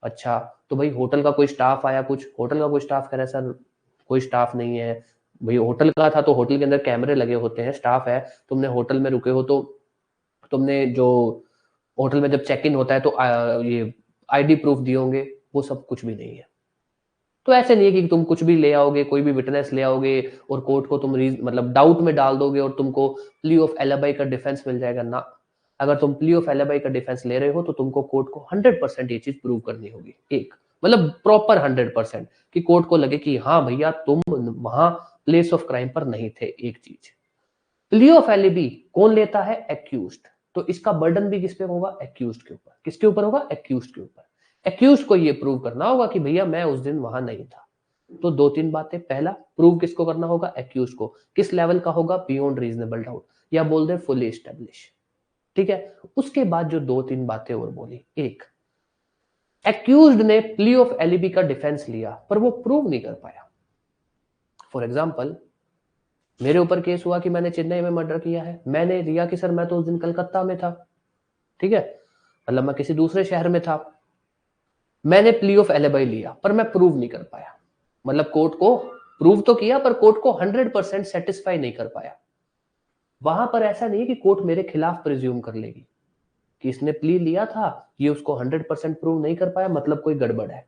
अच्छा तो भाई होटल का कोई स्टाफ आया? कुछ होटल का कोई स्टाफ कह रहा है सर कोई स्टाफ नहीं है। भाई होटल का था तो होटल के अंदर कैमरे लगे होते हैं, स्टाफ है, तुमने होटल में रुके हो तो तुमने जो होटल में जब चेक इन होता है तो ये आईडी प्रूफ दिए होंगे, वो सब कुछ भी नहीं है। तो ऐसे नहीं है कि तुम कुछ भी ले आओगे, कोई भी विटनेस ले आओगे और कोर्ट को तुम मतलब डाउट में डाल दोगे और तुमको प्ली ऑफ एलिबाई का डिफेंस मिल जाएगा ना। अगर तुम प्ली ऑफ एलिबाई का डिफेंस ले रहे हो तो तुमको कोर्ट को 100% ये चीज प्रूव करनी होगी, एक मतलब प्रॉपर 100% कि कोर्ट को लगे कि हाँ भैया तुम वहां प्लेस ऑफ क्राइम पर नहीं थे। एक चीज, प्ली ऑफ एलिबी कौन लेता है? एक्यूज्ड। तो इसका बर्डन भी किस पे होगा? एक्यूज्ड के ऊपर। किसके ऊपर होगा? एक्यूज्ड के ऊपर। एक्यूज्ड को ये प्रूव करना होगा कि भैया मैं उस दिन वहां नहीं था। तो दो तीन बातें, पहला प्रूव किसको करना होगा? एक्यूज्ड को। किस लेवल का होगा? बियॉन्ड रीजनेबल डाउट, या बोल दे फुली एस्टेब्लिश। ठीक है, उसके बाद जो दो तीन बातें और बोली, एक, एक्यूज्ड ने प्ली ऑफ एलिबी का डिफेंस लिया पर वो प्रूव नहीं कर पाया। फॉर एग्जाम्पल, मेरे ऊपर केस हुआ कि मैंने चेन्नई में मर्डर किया है, मैंने दिया कि सर मैं तो उस दिन कलकत्ता में था, ठीक है, मतलब मैं किसी दूसरे शहर में था, मैंने प्ली ऑफ एलिबाई लिया पर मैं प्रूव नहीं कर पाया। मतलब कोर्ट को प्रूव तो किया पर कोर्ट को 100% सेटिस्फाई नहीं कर पाया। वहां पर ऐसा नहीं है कि कोर्ट मेरे खिलाफ प्रिज्यूम कर लेगी कि इसने प्ली लिया था, ये उसको 100% प्रूव नहीं कर पाया, मतलब कोई गड़बड़ है।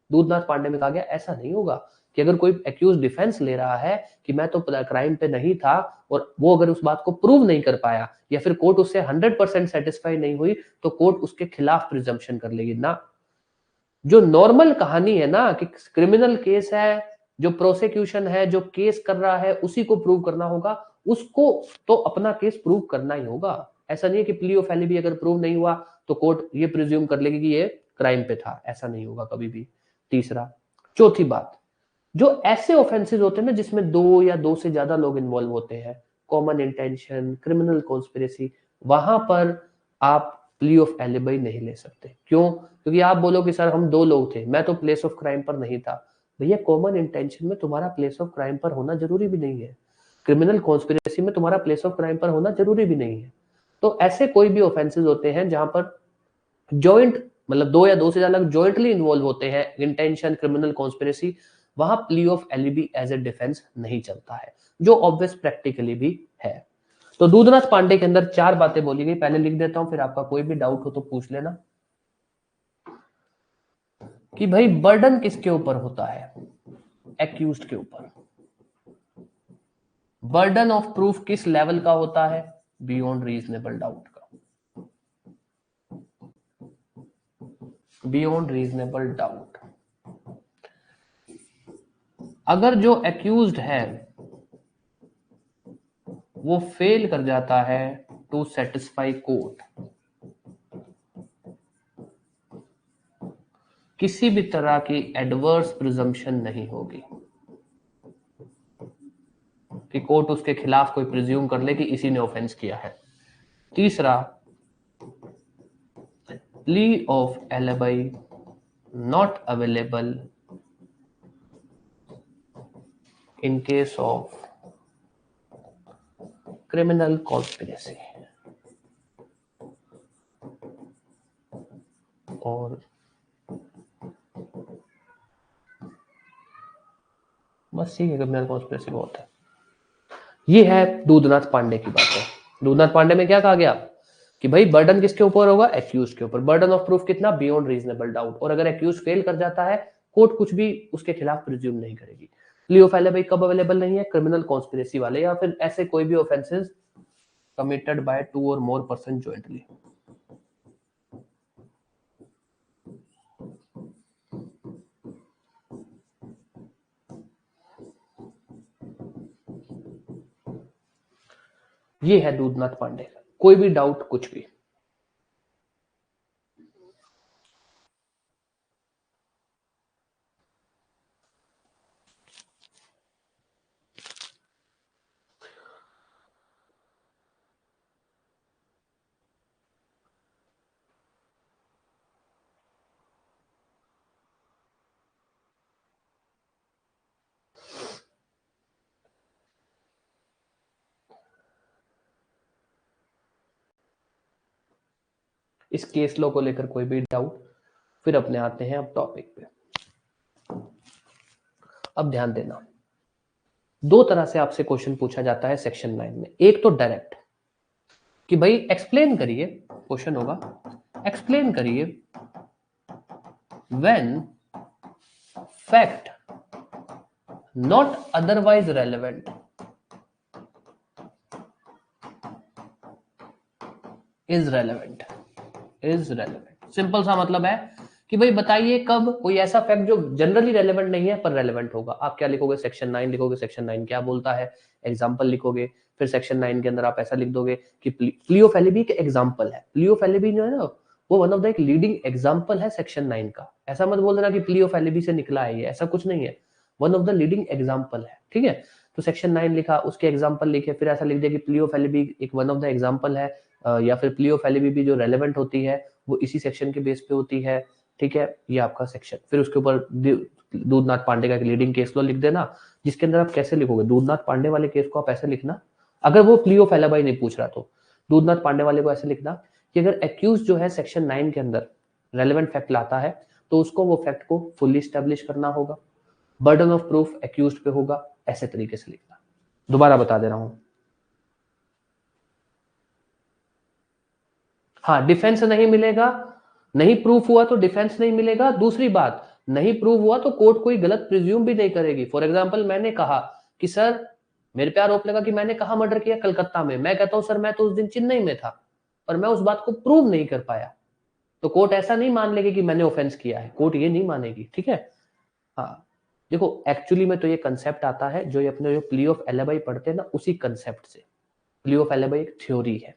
दूधनाथ पांडे में कहा गया ऐसा नहीं होगा कि अगर कोई एक्यूज डिफेंस ले रहा है कि मैं तो क्राइम पे नहीं था और वो अगर उस बात को प्रूव नहीं कर पाया या फिर कोर्ट उससे 100% सेटिस्फाई नहीं हुई तो कोर्ट उसके खिलाफ प्रिजम्पशन कर लेगी ना। जो नॉर्मल कहानी है ना कि क्रिमिनल केस है, जो प्रोसिक्यूशन है, जो केस कर रहा है उसी को प्रूव करना होगा, उसको तो अपना केस प्रूव करना ही होगा। ऐसा नहीं है कि प्ली ऑफ एलिबी अगर प्रूव नहीं हुआ तो कोर्ट ये प्रिज्यूम कर लेगी कि ये क्राइम पे था, ऐसा नहीं होगा कभी भी। तीसरा, चौथी बात, जो ऐसे ऑफेंसेस होते हैं ना जिसमें दो या दो से ज्यादा लोग इन्वॉल्व होते हैं, कॉमन इंटेंशन, क्रिमिनल कॉन्स्पिरेसी, वहां पर आप प्ली ऑफ एलिबाई नहीं ले सकते। क्यों? क्योंकि आप बोलो कि सर हम दो लोग थे, मैं तो प्लेस ऑफ क्राइम पर नहीं था। भैया कॉमन इंटेंशन में तुम्हारा प्लेस ऑफ क्राइम पर होना जरूरी भी नहीं है, क्रिमिनल कॉन्स्पिरेसी में तुम्हारा प्लेस ऑफ क्राइम पर होना जरूरी भी नहीं है। तो ऐसे कोई भी ऑफेंसेस होते हैं जहां पर जॉइंट, मतलब दो या दो से ज्यादा जॉइंटली इन्वॉल्व होते हैं, इंटेंशन, क्रिमिनल कॉन्स्पिरेसी, वहां plea of alibi as a defence नहीं चलता है, जो ऑब्वियस प्रैक्टिकली भी है। तो दूधनाथ पांडे के अंदर चार बातें बोली गई, पहले लिख देता हूं, फिर आपका कोई भी डाउट हो तो पूछ लेना। कि भाई बर्डन किसके ऊपर होता है? एक्यूज्ड के ऊपर। बर्डन ऑफ प्रूफ किस लेवल का होता है? बियॉन्ड रीजनेबल डाउट का। Beyond reasonable doubt. अगर जो एक्यूज्ड है वो फेल कर जाता है टू सेटिस्फाई कोर्ट, किसी भी तरह की एडवर्स प्रिजम्पशन नहीं होगी कि कोर्ट उसके खिलाफ कोई प्रिज्यूम कर ले कि इसी ने ऑफेंस किया है। तीसरा, plea of alibi not available in case of criminal conspiracy. और बस ठीक है, क्रिमिनल कॉन्स्पिरेसी बहुत है। ये है दूधनाथ पांडे की बात है। दूधनाथ पांडे में क्या कहा गया कि भाई बर्डन किसके ऊपर होगा? एक्यूज के ऊपर। बर्डन ऑफ प्रूफ कितना? Beyond reasonable doubt. और अगर एक्यूज फेल कर जाता है, कोर्ट कुछ भी उसके खिलाफ प्रिज्यूम नहीं करेगी। प्ली ऑफ एलिबाई कब अवेलेबल नहीं है? क्रिमिनल कॉन्स्पिरेसी वाले या फिर ऐसे कोई भी ऑफेंसेस कमिटेड बाय टू और मोर पर्सन जॉइंटली। ये है दूधनाथ पांडे का। कोई भी डाउट, कुछ भी? इस केस लॉ को लेकर कोई भी डाउट? फिर अपने आते हैं अब टॉपिक पे। अब ध्यान देना, दो तरह से आपसे क्वेश्चन पूछा जाता है सेक्शन 9 में। एक तो डायरेक्ट, कि भाई एक्सप्लेन करिए, क्वेश्चन होगा एक्सप्लेन करिए when fact not otherwise relevant is relevant. Simple सा मतलब है कि भाई बताइए कब कोई ऐसा फैक्ट जो जनरली रेलेवेंट नहीं है पर रेलेवेंट होगा। आप क्या लिखोगे, सेक्शन 9 लिखोगे, सेक्शन 9 क्या बोलता है, एग्जांपल लिखोगे, फिर सेक्शन 9 के अंदर आप ऐसा लिख दोगे कि प्लियोफेलिबी एक एग्जांपल है। प्लियोफेलिबी जो है ना वो वन ऑफ द एक लीडिंग एग्जांपल है सेक्शन 9 का। ऐसा मत बोल देना कि प्लियोफेलिबी से निकला है ये, ऐसा कुछ नहीं है, one of the leading example है। ठीक है, तो सेक्शन 9 लिखा, उसके एग्जांपल लिखे, फिर ऐसा लिख दिया कि प्लियोफेलिबी एक वन ऑफ द एग्जांपल है, या फिर प्लियोफेलिबी भी जो रेलेवेंट होती है वो इसी सेक्शन के बेस पे होती है। ठीक है, ये आपका सेक्शन। फिर उसके ऊपर दूधनाथ पांडे का एक लीडिंग केस लॉ लिख देना, जिसके अंदर आप कैसे लिखोगे, दूधनाथ पांडे वाले केस को आप ऐसे लिखना, अगर वो प्लियोफेलिबी नहीं पूछ रहा तो दूधनाथ पांडे वाले को ऐसे लिखना कि अगर एक्यूज जो है सेक्शन 9 के अंदर रेलेवेंट फैक्ट लाता है तो उसको वो फैक्ट को फुल्ली स्टैब्लिश करना होगा, बर्डन ऑफ प्रूफ एक्यूज पे होगा, ऐसे तरीके से लिखना। दोबारा बता दे रहा हूं, हाँ डिफेंस नहीं मिलेगा, नहीं प्रूफ हुआ तो डिफेंस नहीं मिलेगा। दूसरी बात, नहीं प्रूव हुआ तो कोर्ट कोई गलत प्रिज्यूम भी नहीं करेगी। फॉर एग्जांपल मैंने कहा कि सर मेरे पे आरोप लगा कि मैंने कहा मर्डर किया कलकत्ता में, मैं कहता हूं सर मैं तो उस दिन चेन्नई में था, पर मैं उस बात को प्रूव नहीं कर पाया, तो कोर्ट ऐसा नहीं मान लेगी कि मैंने ऑफेंस किया है, कोर्ट ये नहीं मानेगी। ठीक है, हाँ देखो एक्चुअली में तो ये कंसेप्ट आता है जो ये अपने जो प्ली ऑफ एलिबी पढ़ते हैं ना उसी कंसेप्ट से। प्ली ऑफ एलिबी एक थ्योरी है,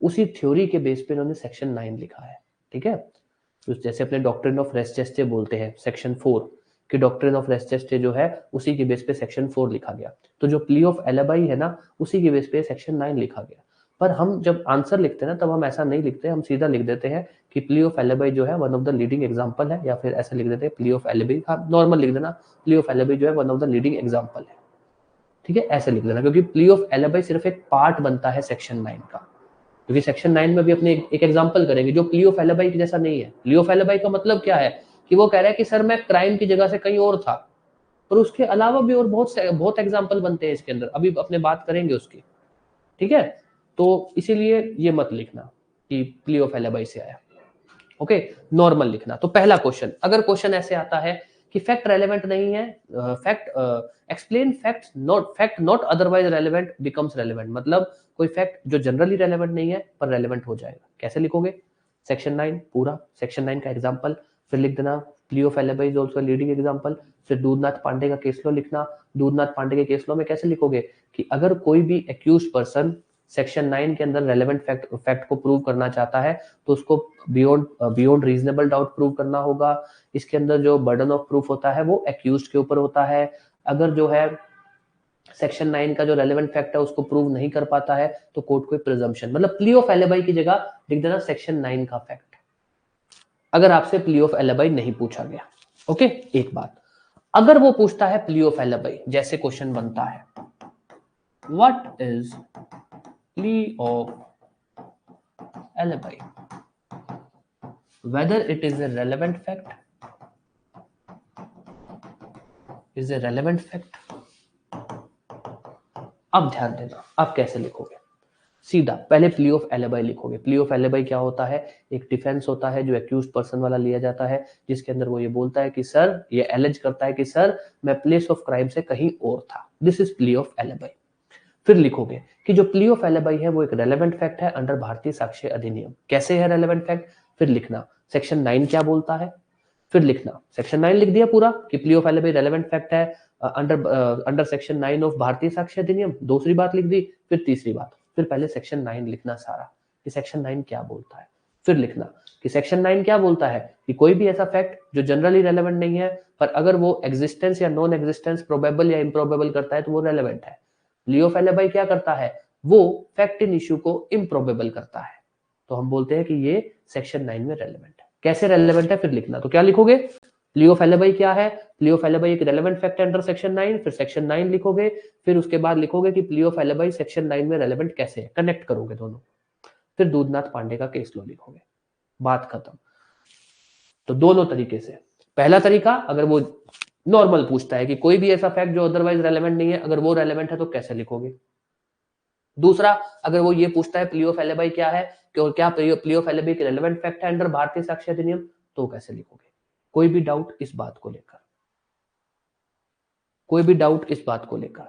उसी थ्योरी के बेस पे इन्होंने सेक्शन 9 लिखा है। ठीक है, तो जैसे अपने डॉक्ट्रिन ऑफ रेस जेस्टे बोलते हैं सेक्शन 4 कि डॉक्ट्रिन ऑफ रेस जेस्टे जो है उसी के बेस पे सेक्शन 4 लिखा गया, तो जो प्ली ऑफ एलिबी है ना उसी के बेस पे सेक्शन 9 लिखा गया। पर हम जब आंसर लिखते हैं ना तब हम ऐसा नहीं लिखते, हम सीधा लिख देते हैं कि प्ली ऑफ एलिबी जो है one of the leading example है, या फिर ऐसा लिख देते हैं प्ली ऑफ एलिबी, आप नॉर्मल लिख देना प्ली ऑफ एलिबी जो है one of the leading example है। ठीक है, ऐसे लिख देना, क्योंकि प्ली ऑफ एलिबी सिर्फ एक पार्ट बनता है सेक्शन 9 का, क्योंकि सेक्शन 9 में भी अपने एक एग्जांपल करेंगे जो प्ली ऑफ एलिबी के जैसा नहीं है। प्ली ऑफ एलिबी का मतलब क्या है कि वो कह रहा है कि सर मैं क्राइम की जगह से कहीं और था, पर उसके अलावा भी और बहुत बहुत एग्जांपल बनते हैं इसके अंदर, अभी अपने बात करेंगे उसकी। ठीक है, तो इसीलिए ये मत लिखना कि प्ली ऑफ एलिबी से आया। ओके, नॉर्मल लिखना। तो पहला क्वेश्चन, अगर क्वेश्चन ऐसे आता है कि फैक्ट रेलेवेंट नहीं है, fact explain fact not otherwise relevant becomes relevant, मतलब कोई फैक्ट जो जनरली रेलेवेंट नहीं है पर रेलेवेंट हो जाएगा, कैसे लिखोगे, सेक्शन 9 पूरा, सेक्शन 9 का एग्जांपल, फिर लिख देना plea of alibi is also leading example, फिर दूधनाथ पांडे का केस लॉ लिखना। दूधनाथ पांडे के केस लॉ में कैसे लिखोगे कि अगर कोई भी एक्यूज पर्सन सेक्शन 9 के अंदर रेलेवेंट फैक्ट को प्रूव करना चाहता है तो उसको बियॉन्ड रीजनेबल डाउट प्रूव करना होगा। इसके अंदर जो बर्डन ऑफ प्रूफ होता है वो एक्यूज्ड के ऊपर होता है। अगर जो है सेक्शन 9 का जो रेलेवेंट फैक्ट है उसको प्रूव नहीं कर पाता है तो कोर्ट को प्रिजम्पशन, मतलब प्ली ऑफ एलिबी की जगह लिख देना सेक्शन 9 का फैक्ट, अगर आपसे प्ली ऑफ एलिबी नहीं पूछा गया। ओके, एक बात, अगर वो पूछता है प्ली ऑफ एलिबी, जैसे क्वेश्चन बनता है what is plea of alibi, whether it is a relevant fact, is a relevant fact। अब ध्यान देना, आप कैसे लिखोगे, सीधा पहले प्ली ऑफ एलिबी लिखोगे। प्ली ऑफ एलिबी क्या होता है, एक डिफेंस होता है जो एक्यूज पर्सन वाला लिया जाता है, जिसके अंदर वो ये बोलता है कि सर, ये एलिज करता है कि सर मैं प्लेस ऑफ क्राइम से कहीं और था, this is plea of alibi. फिर लिखोगे कि जो प्ली ऑफ एलिबी है वो एक रेलेवेंट फैक्ट है अंडर भारतीय साक्ष्य अधिनियम, कैसे है रेलेवेंट फैक्ट, फिर लिखना सेक्शन 9 क्या बोलता है, फिर लिखना सेक्शन 9 लिख दिया पूरा कि plea of alibi relevant fact है अंडर सेक्शन 9 ऑफ भारतीय साक्ष्य अधिनियम, दूसरी बात लिख दी, फिर तीसरी बात, फिर पहले सेक्शन 9 लिखना सारा कि सेक्शन 9 क्या बोलता है, फिर लिखना कि सेक्शन 9 क्या बोलता है कि कोई भी ऐसा फैक्ट जो जनरली रेलेवेंट नहीं है पर अगर वो एग्जिस्टेंस या नॉन एग्जिस्टेंस प्रोबेबल या इम्प्रोबेबल करता है तो वो रेलेवेंट है। प्ली ऑफ एलिबी क्या करता है, वो फैक्ट इन इश्यू को इम्प्रोबेबल करता है, तो हम बोलते हैं कि ये सेक्शन 9 में रेलेवेंट है। कैसे रेलेवेंट है फिर लिखना, तो क्या लिखोगे, प्ली ऑफ एलिबी क्या है, प्ली ऑफ एलिबी एक रेलेवेंट फैक्ट है अंडर सेक्शन 9, फिर सेक्शन 9 लिखोगे, फिर उसके बाद लिखोगे कि प्ली ऑफ एलिबी सेक्शन 9 में रेलेवेंट कैसे है, कनेक्ट करोगे दोनों, फिर दूधनाथ पांडे का केस लॉ लिखोगे, बात खत्म। तो दोनों तरीके से, पहला तरीका अगर वो नॉर्मल पूछता है कि कोई भी ऐसा फैक्ट जो अदरवाइज रेलेवेंट नहीं है, अगर वो रेलेवेंट है तो कैसे लिखोगे, दूसरा, अगर वो ये पूछता है प्ली ऑफ एलिबाई क्या है, क्या प्ली ऑफ एलिबाई की रेलेवेंट फैक्ट है अंडर भारतीय साक्ष्य अधिनियम, तो कैसे लिखोगे? कोई भी डाउट इस बात को लेकर? कोई भी डाउट इस बात को लेकर?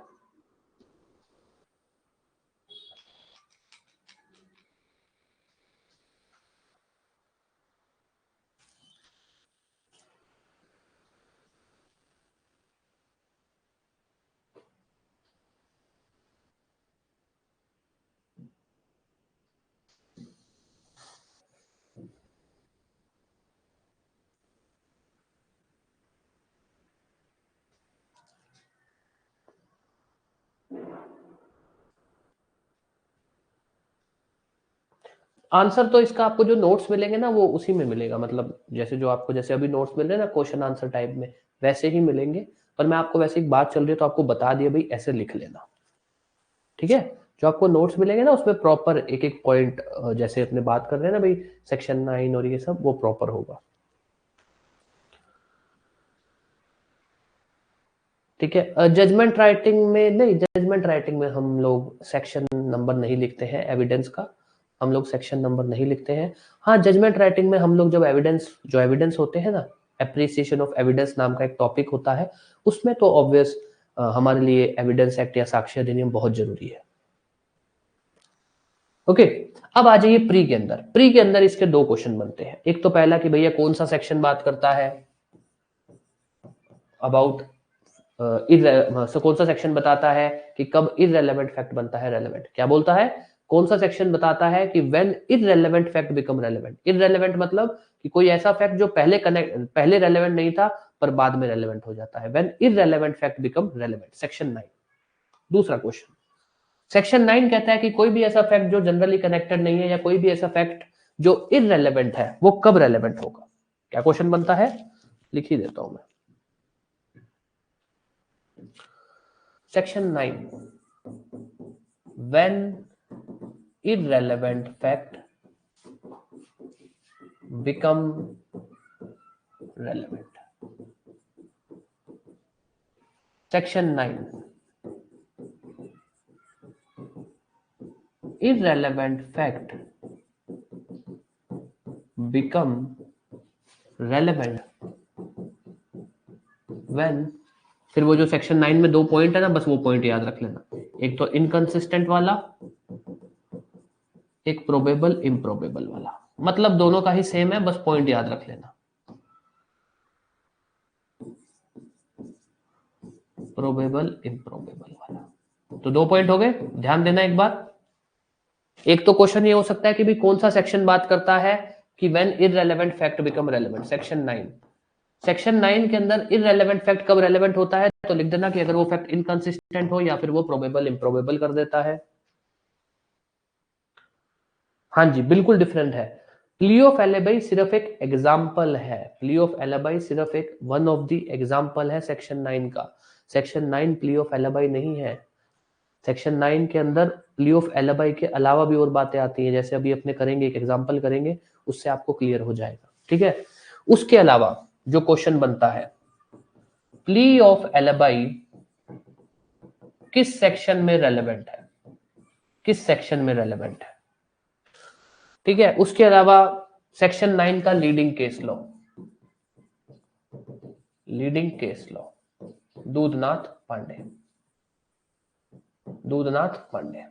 आंसर तो इसका आपको जो नोट्स मिलेंगे ना वो उसी में मिलेगा, मतलब जैसे जो आपको जैसे अभी नोट्स मिल रहे हैं ना क्वेश्चन आंसर टाइप में, वैसे ही मिलेंगे। पर मैं आपको वैसे एक बात चल रही है तो आपको बता दिया भाई ऐसे लिख लेना, ठीक है? जो आपको नोट्स मिलेंगे ना उसमें प्रॉपर एक एक पॉइंट, जैसे अपने बात कर रहे हैं ना भाई सेक्शन 9 और ये सब, वो प्रॉपर होगा, ठीक है? जजमेंट राइटिंग में नहीं, जजमेंट राइटिंग में हम लोग सेक्शन नंबर नहीं लिखते हैं एविडेंस का, हम लोग सेक्शन नंबर नहीं लिखते हैं। हाँ, जजमेंट राइटिंग में हम लोग जब एविडेंस होते हैं ना, एप्रिसिएशन ऑफ एविडेंस नाम का एक टॉपिक होता है, उसमें तो ऑब्वियस हमारे लिए एविडेंस एक्ट या साक्ष्य अधिनियम बहुत जरूरी है। ओके, अब आ जाइए प्री के अंदर। प्री के अंदर इसके दो क्वेश्चन बनते हैं। एक तो पहला कि भैया कौन सा सेक्शन बात करता है अबाउट कौन सा सेक्शन बताता है कि कब इररेलेवेंट फैक्ट बनता है रेलेवेंट? क्या बोलता है? कौन सा सेक्शन बताता है कि when irrelevant fact become relevant? Irrelevant मतलब कि कोई ऐसा फैक्ट जो पहले रेलेवेंट नहीं था पर बाद में रेलेवेंट हो जाता है, when irrelevant fact become relevant, section 9। दूसरा क्वेश्चन, सेक्शन 9 कहता है कि कोई भी ऐसा फैक्ट जो जनरली कनेक्टेड नहीं है या कोई भी ऐसा फैक्ट जो इररेलेवेंट है वो कब रेलेवेंट होगा? क्या क्वेश्चन बनता है? लिख ही देता हूं मैं। Section 9, when irrelevant fact become relevant. Section 9, irrelevant fact become relevant when, फिर वो जो सेक्शन 9 में दो पॉइंट है ना, बस वो पॉइंट याद रख लेना, एक तो इनकंसिस्टेंट वाला, एक प्रोबेबल इम्प्रोबेबल वाला, मतलब दोनों का ही सेम है, बस पॉइंट याद रख लेना। प्रोबेबल इम्प्रोबेबल वाला, तो दो पॉइंट हो गए, ध्यान देना एक बार। एक तो क्वेश्चन ये हो सकता है कि भी कौन सा सेक्शन बात करता है कि when irrelevant fact become relevant, section 9। Section 9 के अंदर इररेलेवेंट फैक्ट कब रेलेवेंट होता है, तो लिख देना कि अगर वो फैक्ट इनकंसिस्टेंट हो या फिर वो प्रोबेबल इम्प्रोबेबल कर देता है। हाँ जी, बिल्कुल डिफरेंट है। प्ली ऑफ एलिबाई सिर्फ एक एग्जाम्पल है, प्ली ऑफ एलिबाई सिर्फ एक वन ऑफ द एग्जाम्पल है सेक्शन 9 का। सेक्शन 9 प्ली ऑफ एलिबाई नहीं है। सेक्शन 9 के अंदर प्ली ऑफ एलिबाई के अलावा भी और बातें आती हैं, जैसे अभी अपने करेंगे, एक एग्जाम्पल करेंगे, उससे आपको क्लियर हो जाएगा, ठीक है? उसके अलावा जो क्वेश्चन बनता है, प्ली ऑफ एलिबाई किस सेक्शन में रेलेवेंट है, किस सेक्शन में रेलेवेंट है, ठीक है? उसके अलावा सेक्शन 9 का leading case law, leading case law, Dudhnath Pandey, Dudhnath Pandey.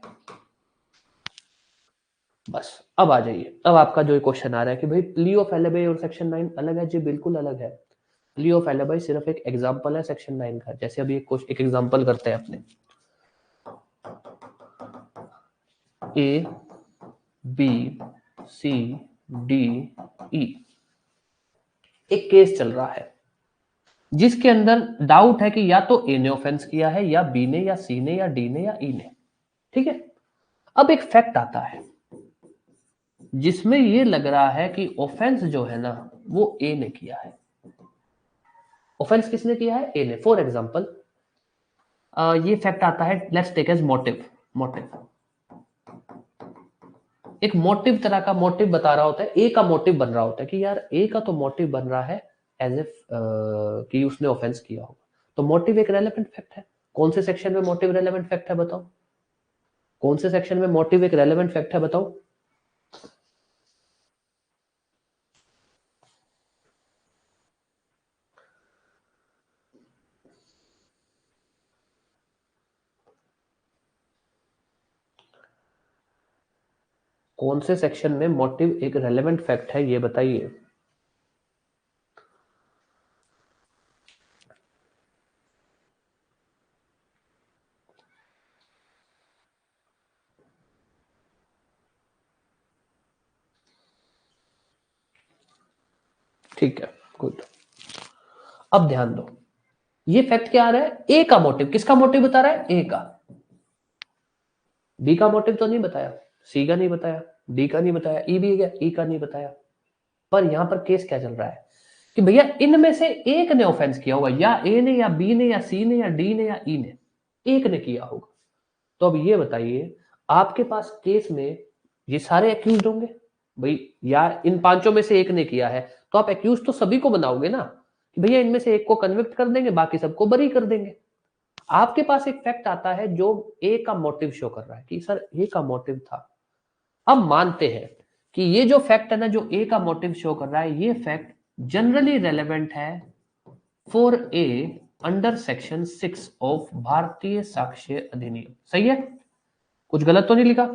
बस अब आ जाइए, अब आपका जो क्वेश्चन आ रहा है कि भाई प्ली ऑफ एलिबाई और सेक्शन 9 अलग है जी, बिल्कुल अलग है। प्ली ऑफ एलिबाई सिर्फ एक एग्जांपल है सेक्शन 9 का। जैसे अभी एक एग्जांपल करते हैं अपने, ए बी सी डी ई, एक केस चल रहा है जिसके अंदर डाउट है कि या तो ए ने ऑफेंस किया है या बी ने या सी ने या डी ने या ई ने, ठीक है? अब एक फैक्ट आता है जिसमें ये लग रहा है कि ऑफेंस जो है ना वो ए ने किया है। ऑफेंस किसने किया है? ए ने। फॉर एग्जांपल ये फैक्ट आता है, let's take as motive. Motive एक मोटिव तरह का मोटिव बता रहा होता है, ए का मोटिव बन रहा होता है कि यार ए का तो मोटिव बन रहा है एज इफ कि उसने ऑफेंस किया होगा, तो मोटिव एक रेलेवेंट फैक्ट है। कौन से सेक्शन में मोटिव रेलेवेंट फैक्ट है बताओ? कौन से सेक्शन में मोटिव एक रेलेवेंट फैक्ट है, बताओ। कौन से सेक्शन में मोटिव एक रेलेवेंट फैक्ट है, ये बताइए। ठीक है, गुड। अब ध्यान दो, ये फैक्ट क्या आ रहा है, ए का मोटिव। किसका मोटिव बता रहा है, ए का। बी का मोटिव तो नहीं बताया, सी का नहीं बताया, डी का नहीं बताया, ई भी गया, ई का नहीं बताया। पर यहां पर केस क्या चल रहा है कि भैया इनमें से एक ने ऑफेंस किया होगा, या ए ने या बी ने या सी ने या डी ने या ई ने, एक ने किया होगा। तो अब ये बताइए, आपके पास केस में ये सारे एक्यूज होंगे भाई, या इन पांचों में से एक ने किया है, तो आप एक्यूज तो सभी को बनाओगे ना कि भैया इनमें से एक को कन्विक्ट कर देंगे, बाकी सबको बरी कर देंगे। आपके पास एक फैक्ट आता है जो ए का मोटिव शो कर रहा है कि सर ए का मोटिव था। अब मानते हैं कि ये जो फैक्ट है ना, जो ए का मोटिव शो कर रहा है, ये फैक्ट जनरली रेलेवेंट है for A under section 6 of भारतीय साक्ष्य अधिनियम। सही है, कुछ गलत तो नहीं लिखा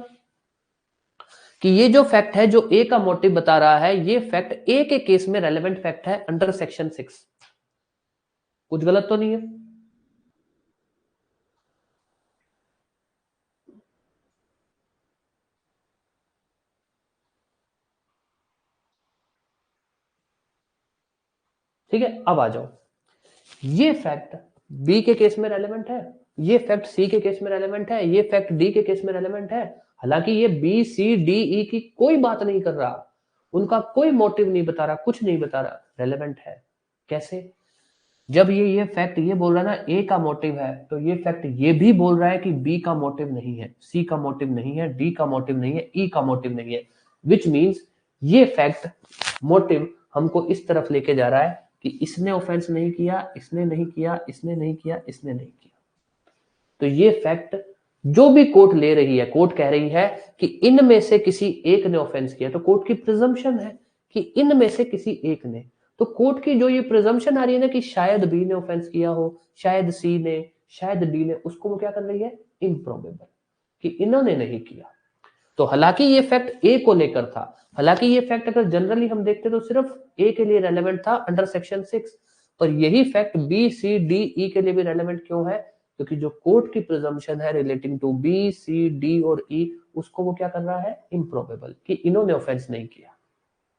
कि ये जो फैक्ट है जो ए का मोटिव बता रहा है, ये फैक्ट ए के केस में रेलेवेंट फैक्ट है अंडर सेक्शन 6। कुछ गलत तो नहीं है। ठीक है, अब आ जाओ, ये फैक्ट बी के केस में रेलेवेंट है, ये फैक्ट सी के केस में रेलेवेंट है, ये फैक्ट डी के केस में रेलेवेंट है। हालांकि ये बी सी डी ई की कोई बात नहीं कर रहा, उनका कोई मोटिव नहीं बता रहा, कुछ नहीं बता रहा, रेलेवेंट है। कैसे, जब ये फैक्ट ये बोल रहा है ना ए का मोटिव है, तो ये फैक्ट ये भी बोल रहा है कि बी का मोटिव नहीं है, सी का मोटिव नहीं है, डी का मोटिव नहीं है, ई का मोटिव नहीं है। विच मीन्स ये फैक्ट मोटिव हमको इस तरफ लेके जा रहा है कि इसने ऑफेंस नहीं किया, इसने नहीं किया, इसने नहीं किया, इसने नहीं किया। तो ये फैक्ट जो भी कोर्ट ले रही है, कोर्ट कह रही है कि इनमें से किसी एक ने ऑफेंस किया, तो कोर्ट की प्रिजम्पशन है कि इनमें से किसी एक ने। तो कोर्ट की जो ये प्रिजम्पशन आ रही है ना कि शायद बी ने ऑफेंस किया हो, शायद सी ने, शायद डी ने, उसको वो क्या कर रही है, इम्प्रोबेबल, कि इन्होंने नहीं किया। तो हालांकि ये फैक्ट ए को लेकर था, हालांकि ये फैक्ट अगर जनरली हम देखते तो सिर्फ ए के लिए रेलेवेंट था अंडर सेक्शन 6, पर यही fact B C D E के लिए भी रेलेवेंट क्यों है, क्योंकि जो कोर्ट की प्रिजम्पशन है relating to B C D और ई, उसको वो क्या कर रहा है, इम्प्रोबेबल, कि इन्होंने ऑफेंस नहीं किया।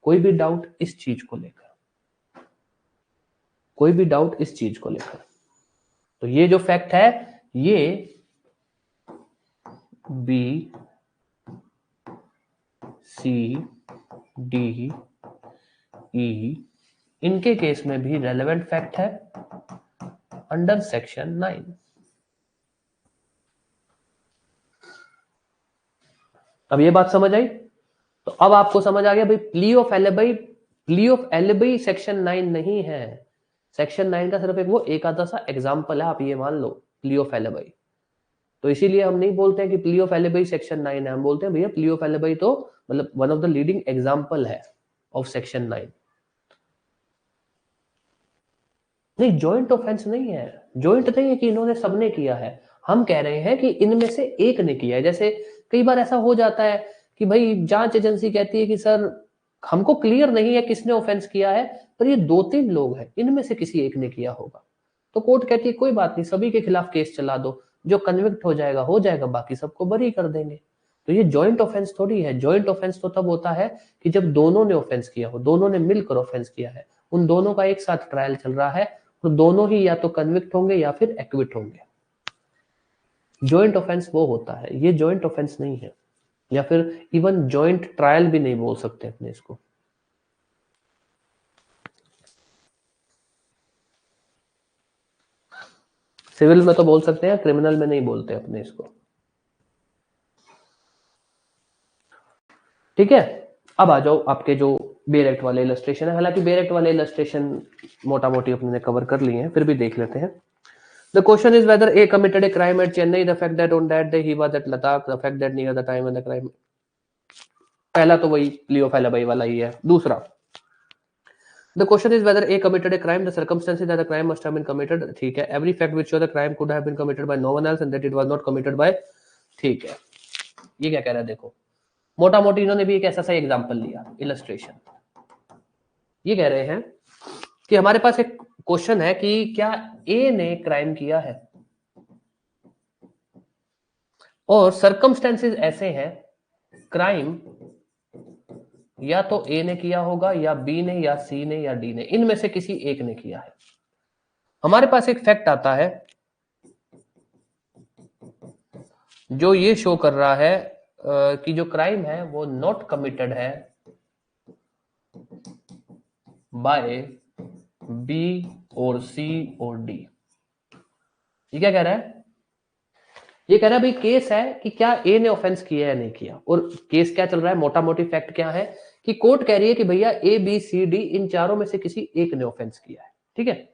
कोई भी डाउट इस चीज को लेकर, कोई भी डाउट इस चीज को लेकर। तो ये जो फैक्ट है, ये बी सी डी ई इनके केस में भी रेलेवेंट फैक्ट है अंडर सेक्शन 9। अब ये बात समझ आई, तो अब आपको समझ आ गया भाई, प्ली ऑफ एलिबी सेक्शन 9 नहीं है। सेक्शन 9 का सिर्फ एक वो एक आधा सा एग्जांपल है, आप ये मान लो, प्ली ऑफ एलिबी। तो इसीलिए हम नहीं बोलते हैं कि प्ली ऑफ एलिबी सेक्शन 9 है, हम बोलते हैं भैया प्ली ऑफ एलिबी तो मतलब one of the leading example है ऑफ सेक्शन 9। नहीं, जॉइंट ऑफेंस नहीं है, जॉइंट नहीं है कि इन्होंने सबने किया है। हम कह रहे हैं कि इनमें से एक ने किया है। जैसे कई बार ऐसा हो जाता है कि भाई जांच एजेंसी कहती है कि सर हमको क्लियर नहीं है किसने ऑफेंस किया है, पर ये 2-3 लोग हैं, इनमें से किसी एक ने किया होगा। तो कोर्ट कहती है कोई बात नहीं, सभी के खिलाफ केस चला दो, जो कन्विक्ट हो जाएगा, बाकी सबको बरी कर देंगे। तो ये जॉइंट ऑफेंस थोड़ी है। जॉइंट ऑफेंस तो तब होता है कि जब दोनों ने ऑफेंस किया हो, दोनों ने मिलकर ऑफेंस किया है, उन दोनों का एक साथ ट्रायल चल रहा है, तो दोनों ही या तो कन्विक्ट होंगे या फिर एक्विट होंगे। जॉइंट ऑफेंस वो होता है, ये जॉइंट ऑफेंस नहीं है, या फिर इवन जॉइंट ट्रायल भी नहीं बोल सकते अपने इसको। सिविल में तो बोल सकते हैं, क्रिमिनल में नहीं बोलते अपने इसको। ठीक है, अब आ जाओ आपके जो बेयर एक्ट वाले इलस्ट्रेशन है। हालांकि बेयर एक्ट वाले इलस्ट्रेशन मोटा मोटी अपने ने कवर कर लिए हैं, फिर भी देख लेते हैं। The question is whether A committed a crime at Chennai. The fact that on that day he was at Ladakh. The fact that near the time when the crime. पहला तो वही लियो फैलाबाई वाला ही है. दूसरा, the question is whether A committed a crime. The circumstances that the crime must have been committed. ठीक है. Every fact which show the crime could have been committed by no one else and that it was not committed by. ठीक है. ये क्या कह रहा है देखो. मोटा मोटी इन्होंने भी एक ऐसा सा एग्जांपल लिया, इलस्ट्रेशन. ये कह रहे हैं कि हमारे पास एक क्वेश्चन है कि क्या ए ने क्राइम किया है और सर्कमस्टेंसेस ऐसे हैं, क्राइम या तो ए ने किया होगा या बी ने या सी ने या डी ने, इनमें से किसी एक ने किया है. हमारे पास एक फैक्ट आता है जो ये शो कर रहा है कि जो क्राइम है वो नॉट कमिटेड है बाय बी और सी और डी. ये क्या कह रहा है? ये कह रहा है भाई केस है कि क्या ए ने ऑफेंस किया या नहीं किया. और केस क्या चल रहा है, मोटा मोटी फैक्ट क्या है कि कोर्ट कह रही है कि भैया ए बी सी डी इन चारों में से किसी एक ने ऑफेंस किया है. ठीक है.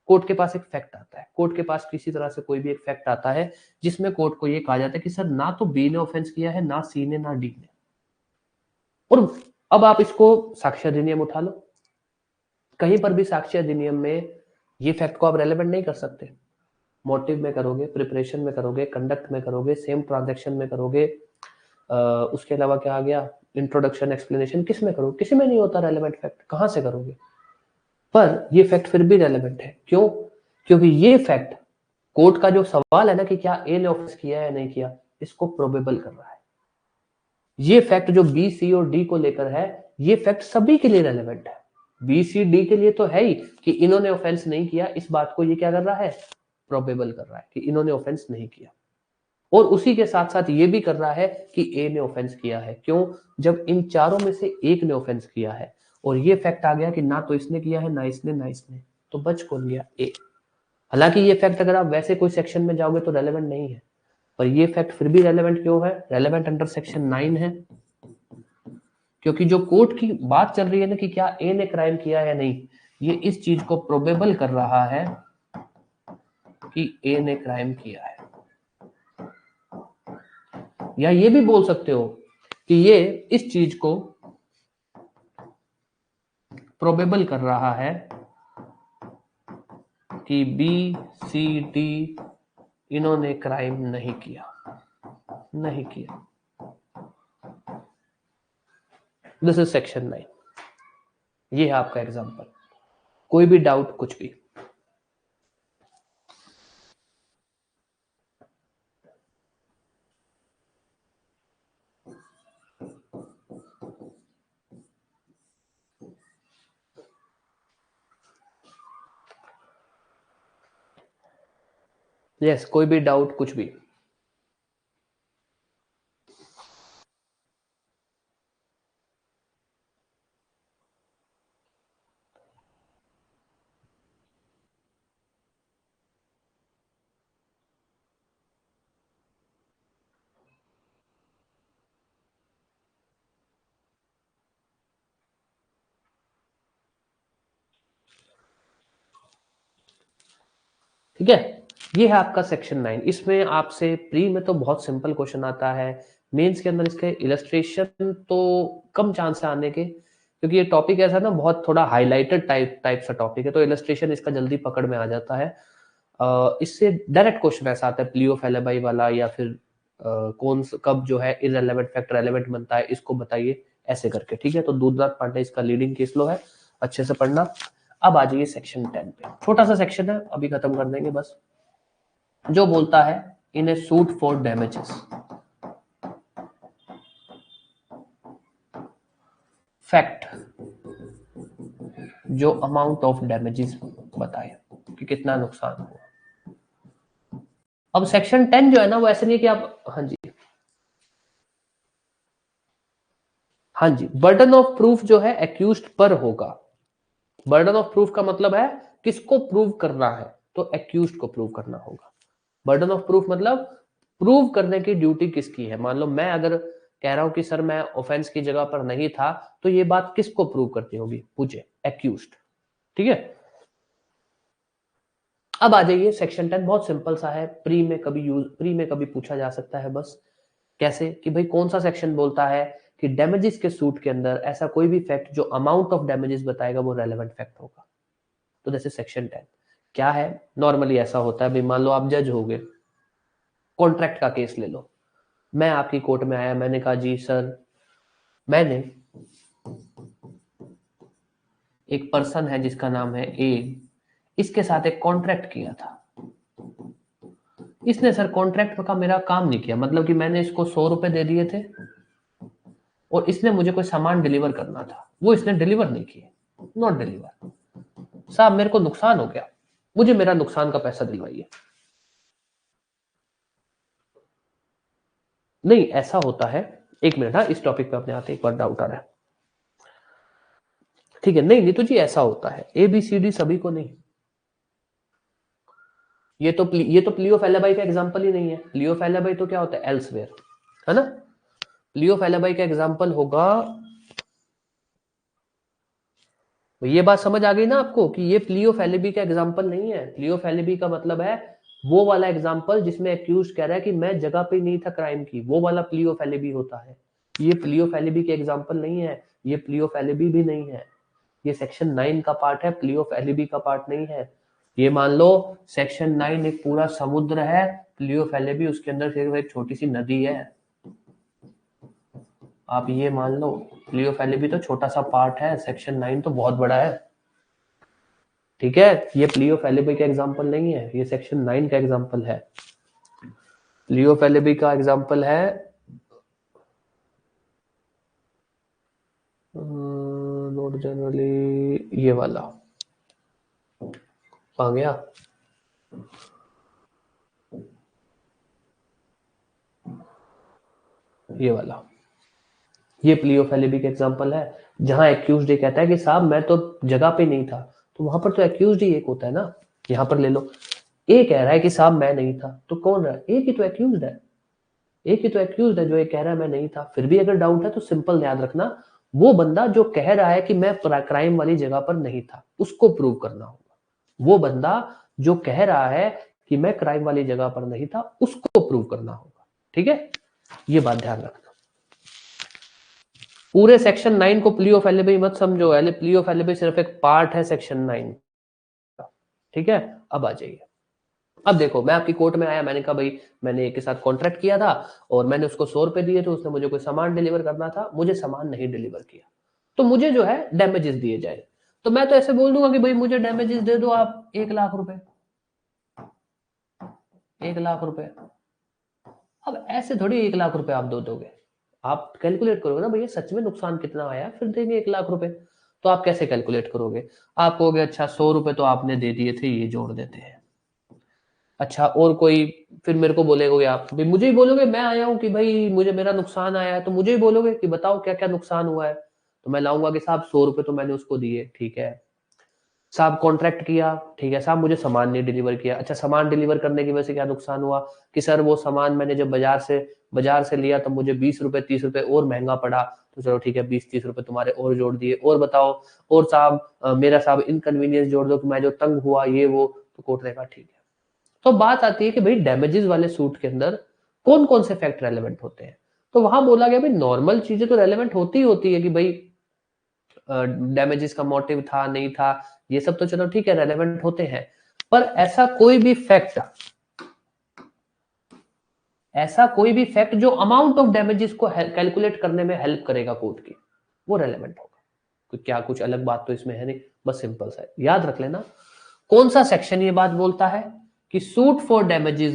कोर्ट के पास एक फैक्ट आता है, कोर्ट के पास किसी तरह से कोई भी एक फैक्ट आता है जिसमें कोर्ट को ये कहा जाता है कि सर ना तो बी ने ऑफेंस किया है, ना सी ने, ना डी ने. और अब आप इसको साक्ष्य अधिनियम उठा लो, कहीं पर भी साक्ष्य अधिनियम में ये फैक्ट को आप रेलेवेंट नहीं कर सकते. मोटिव में करोगे, प्रिपरेशन में करोगे, कंडक्ट में करोगे, सेम ट्रांजैक्शन में करोगे, उसके अलावा क्या आ गया, इंट्रोडक्शन, एक्सप्लेनेशन, किस में करोगे? किसी में नहीं होता रेलेवेंट फैक्ट, कहां से करोगे? पर ये फैक्ट फिर भी रेलेवेंट है. क्यों? क्योंकि ये फैक्ट कोर्ट का जो सवाल है ना कि क्या ए ने ऑफेंस किया या नहीं किया, इसको प्रोबेबल कर रहा है. ये फैक्ट जो बी सी और डी को लेकर है, ये फैक्ट सभी के लिए रेलेवेंट है. बी सी डी के लिए तो है ही कि इन्होंने ऑफेंस नहीं किया, इस बात को ये क्या कर रहा है, प्रोबेबल कर रहा है कि इन्होंने ऑफेंस नहीं किया. और उसी के साथ साथ ये भी कर रहा है कि ए ने ऑफेंस किया है. क्यों? जब इन चारों में से एक ने ऑफेंस किया है और ये फैक्ट आ गया कि ना तो इसने किया है, ना इसने, ना इसने, तो बच कौन गया? ए. हालांकि ये फैक्ट अगर आप वैसे कोई सेक्शन में जाओगे तो रेलेवेंट नहीं है, पर ये फैक्ट फिर भी रेलेवेंट क्यों है? रेलेवेंट अंडर सेक्शन 9 है, क्योंकि जो कोर्ट की बात चल रही है ना कि क्या ए ने क्राइम किया या नहीं, ये इस चीज को प्रोबेबल कर रहा है कि ए ने क्राइम किया है. या ये भी बोल सकते हो कि ये इस चीज को प्रोबेबल कर रहा है कि बी सी डी इन्होंने क्राइम नहीं किया. This is section 9. ये है आपका एग्जांपल. कोई भी डाउट, कुछ भी? यस, कोई भी डाउट, कुछ भी? ठीक है. ये है आपका सेक्शन 9. इसमें आपसे प्री में तो बहुत सिंपल क्वेश्चन आता है, मेंस के अंदर इसके इलस्ट्रेशन तो कम चांस है आने के, क्योंकि ये टॉपिक ऐसा ना बहुत थोड़ा हाईलाइटेड टाइप सा टॉपिक है, तो इलस्ट्रेशन इसका जल्दी पकड़ में आ जाता है. इससे डायरेक्ट क्वेश्चन ऐसा आता है प्लियो फैलेबाई वाला, या फिर कौन कब जो है इररिलेवेंट फैक्ट रेलेवेंट बनता है, इसको बताइए ऐसे करके. ठीक है. तो दूधनाथ पांडे इसका लीडिंग केस लो है, अच्छे से पढ़ना. अब आ जाइए सेक्शन 10 पे. छोटा सा सेक्शन है, अभी खत्म कर देंगे बस. जो बोलता है in a suit for damages, fact जो अमाउंट ऑफ डैमेजेस बताए कि कितना नुकसान हुआ. अब सेक्शन 10 जो है ना वो ऐसे नहीं है कि आप, हाँ जी, बर्डन ऑफ प्रूफ जो है एक्यूज्ड पर होगा. बर्डन ऑफ प्रूफ का मतलब है किसको प्रूव करना है, तो एक्यूज्ड को प्रूव करना होगा. बर्डन ऑफ प्रूफ मतलब प्रूव करने की ड्यूटी किसकी है. मान लो मैं अगर कह रहा हूं कि सर मैं ऑफेंस की जगह पर नहीं था, तो ये बात किसको प्रूव करनी होगी? मुझे, एक्यूज्ड. ठीक है. अब आ जाइए सेक्शन 10, बहुत सिंपल सा है, प्री में कभी पूछा जा सकता है बस। कैसे कि भाई कौन सा सेक्शन बोलता है कि डैमेजेस के सूट के अंदर ऐसा कोई भी फैक्ट जो अमाउंट ऑफ डैमेजेस बताएगा वो रेलेवेंट फैक्ट होगा। तो जैसे सेक्शन 10 क्या है, नॉर्मली ऐसा होता है भाई, मान लो आप जज हो गए, कॉन्ट्रैक्ट का केस ले लो, मैं आपकी कोर्ट में आया, मैंने कहा जी सर, मैंने एक पर्सन है जिसका नाम है ए, इसके साथ एक कॉन्ट्रैक्ट किया था, इसने सर कॉन्ट्रैक्ट का मेरा काम नहीं किया, मतलब कि मैंने इसको 100 रुपए दे दिए थे और इसने मुझे कोई सामान डिलीवर करना था, वो इसने डिलीवर नहीं किए, नॉट डिलीवर, साहब मेरे को नुकसान हो गया, मुझे मेरा नुकसान का पैसा दिलवाइए। नहीं ऐसा होता है, एक मिनट, हाँ इस टॉपिक पे अपने आते एक बार डाउट आ रहा है, ठीक है, नहीं नीतू जी ऐसा होता है, ए बी सी डी सभी को नहीं, ये तो प्लियो फेलाबाई का एग्जांपल ही नहीं है, प्लियो फेलाबाई तो क्या होता है एल्सवेयर, है ना, प्लियो फेलाबाई का एग्जांपल होगा, ये बात समझ आ गई ना आपको कि ये प्लियो फेलिबी का एग्जांपल नहीं है, प्लियो फेलिबी का मतलब है वो वाला एग्जांपल जिसमें एक्यूज कह रहा है कि मैं जगह पे नहीं था क्राइम की, वो वाला प्लियो फेलिबी होता है, ये प्लियो फेलिबी के एग्जांपल नहीं है, ये प्लियो फेलिबी भी नहीं है, ये सेक्शन 9 का पार्ट है, प्लियो फेलिबी का पार्ट नहीं है। ये मान लो सेक्शन 9 एक पूरा समुद्र है, प्लियो फेलिबी उसके अंदर सिर्फ एक छोटी सी नदी है, आप ये मान लो, प्लियो फेलिबी तो छोटा सा पार्ट है, सेक्शन 9 तो बहुत बड़ा है, ठीक है, ये प्लियो फेलिबी का एग्जांपल नहीं है, ये सेक्शन 9 का एग्जांपल है, प्लियो फेलिबी का एग्जांपल है नोट जनरली ये वाला, आ गया, ये वाला, ये प्लियो फेलिबी का एग्जांपल है, जहां एक्यूज्ड कहता है कि साहब मैं तो जगह पे नहीं था, तो वहां पर तो एक्यूज्ड ही एक होता है ना, यहां पर ले लो, ए कह रहा है कि साहब मैं नहीं था, तो कौन रहा है, ए की तो एक्यूज्ड है, एक ही तो एक्यूज है जो ये कह रहा है मैं नहीं था, फिर भी अगर डाउट है तो सिंपल याद रखना, वो बंदा जो कह रहा है कि मैं क्राइम वाली जगह पर नहीं था उसको प्रूव करना होगा, वो बंदा जो कह रहा है कि मैं क्राइम वाली जगह पर नहीं था उसको प्रूव करना होगा, ठीक है, ये बात ध्यान रखना। पूरे सेक्शन 9 को प्लियो फेलिबी मत समझो, प्लियो फेलिबी सिर्फ एक पार्ट है सेक्शन 9 का, ठीक है। अब आ जाइए, अब देखो मैं आपकी कोर्ट में आया, मैंने कहा भाई मैंने एक के साथ कॉन्ट्रैक्ट किया था और मैंने उसको 100 रुपए दिए थे, उसने मुझे कोई सामान डिलीवर करना था, मुझे सामान नहीं डिलीवर किया, तो मुझे जो है डैमेजेस दिए जाए, तो मैं तो ऐसे बोल दूंगा कि भाई मुझे डैमेजेस दे दो आप 1 लाख रुपए, 1 लाख रुपए, अब ऐसे थोड़ी 1 लाख रुपए आप दो दोगे, आप कैलकुलेट करोगे ना भैया सच में नुकसान कितना आया फिर देंगे 1 लाख रुपए, तो आप कैसे कैलकुलेट करोगे, आप कहोगे अच्छा 100 रुपए तो आपने दे दिए थे, ये जोड़ देते हैं, अच्छा और कोई, फिर मेरे को बोलेगे आप भाई, मुझे ही बोलोगे, मैं आया हूँ कि भाई मुझे मेरा नुकसान आया है, तो मुझे ही बोलोगे कि बताओ क्या क्या नुकसान हुआ है, तो मैं लाऊंगा कि साहब 100 रुपए तो मैंने उसको दिए, ठीक है साहब, कॉन्ट्रैक्ट किया, ठीक है साहब, मुझे सामान नहीं डिलीवर किया, अच्छा सामान डिलीवर करने की वजह से क्या नुकसान हुआ कि सर वो सामान मैंने जब बाजार से लिया तो मुझे 20 रुपए 30 रुपए और महंगा पड़ा, तो चलो ठीक है 20-30 रुपए तुम्हारे और जोड़ दिए, और बताओ, और साहब मेरा साहब इनकन्वीनियंस जोड़ दो कि मैं जो तंग हुआ ये वो, तो कोर्ट ने कहा ठीक है। तो बात आती है कि भाई डैमेजेस वाले सूट के अंदर कौन कौन से फैक्ट रेलेवेंट होते हैं, तो वहां बोला गया भाई नॉर्मल चीजें तो रेलेवेंट होती ही होती है कि भाई डैमेजेस का मोटिव था नहीं था, ये सब तो चलो ठीक है रेलेवेंट होते हैं, पर ऐसा कोई भी फैक्ट जो अमाउंट ऑफ डैमेजेस को कैलकुलेट करने में हेल्प करेगा कोर्ट की, वो रेलेवेंट होगा, तो क्या कुछ अलग बात तो इसमें है नहीं, बस सिंपल सा है, याद रख लेना कौन सा सेक्शन ये बात बोलता है कि सूट फॉर डैमेजेस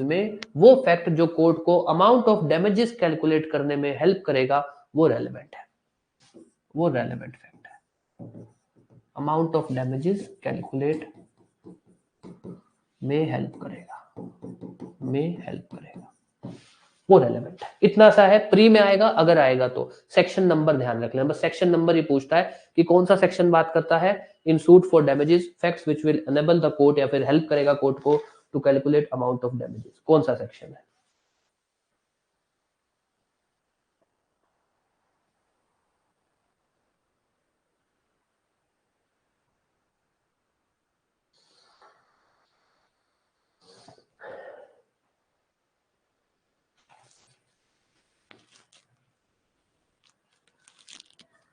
में वो फैक्ट जो कोर्ट को अमाउंट ऑफ डैमेजेस कैलकुलेट करने में हेल्प करेगा वो रेलेवेंट है, वो रेलेवेंट फैक्ट है, अमाउंट ऑफ डैमेजेस कैलकुलेट में हेल्प करेगा वो रेलेवेंट है, इतना सा है, प्री में आएगा अगर आएगा तो, सेक्शन नंबर ध्यान रख लेना, बस सेक्शन नंबर ही पूछता है कि कौन सा सेक्शन बात करता है in suit for damages facts which will enable the court, या फिर हेल्प करेगा कोर्ट को to calculate amount of damages, कौन सा सेक्शन है।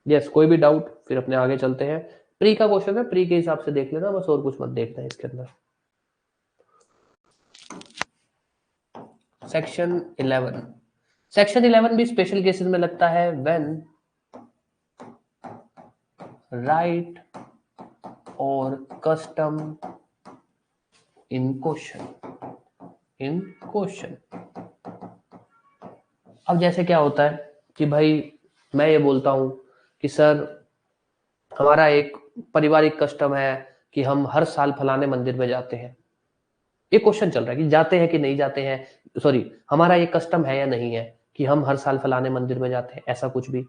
यस, कोई भी डाउट फिर अपने आगे चलते हैं। प्री का क्वेश्चन है, प्री के हिसाब से देख लेना बस, और कुछ मत देखना है इसके अंदर। सेक्शन 11, सेक्शन 11 भी स्पेशल केसेस में लगता है। व्हेन राइट और कस्टम इन क्वेश्चन, इन क्वेश्चन। अब जैसे क्या होता है कि भाई मैं ये बोलता हूं कि सर हमारा एक पारिवारिक कस्टम है कि हम हर साल फलाने मंदिर में जाते हैं। ये क्वेश्चन चल रहा है कि जाते हैं कि नहीं जाते हैं, सॉरी हमारा ये कस्टम है या नहीं है कि हम हर साल फलाने मंदिर में जाते हैं, ऐसा कुछ भी।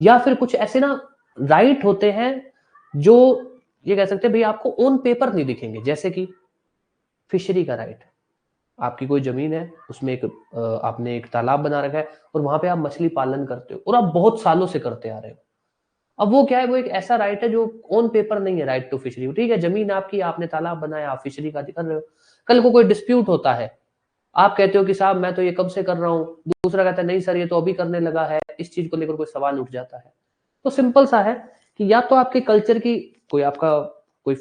या फिर कुछ ऐसे ना राइट होते हैं जो ये कह सकते हैं भाई आपको ऑन पेपर नहीं दिखेंगे, जैसे कि फिशरी का राइट। आपकी कोई जमीन है, उसमें एक आपने एक तालाब बना रखा है और वहां पे आप मछली पालन करते हो और आप बहुत सालों से करते आ रहे हो। अब वो क्या है, वो एक ऐसा राइट है जो ऑन पेपर नहीं है, राइट टू फिशरी। ठीक है, जमीन आपकी, आपने तालाब बनाया, आप फिशरी का कर रहे हो। कल को कोई डिस्प्यूट होता है, आप कहते हो कि साहब मैं तो ये कब से कर रहा हूँ, दूसरा कहता है नहीं सर ये तो अभी करने लगा है, इस चीज को लेकर कोई सवाल उठ जाता है। तो सिंपल सा है कि या तो आपके कल्चर की कोई आपका कोई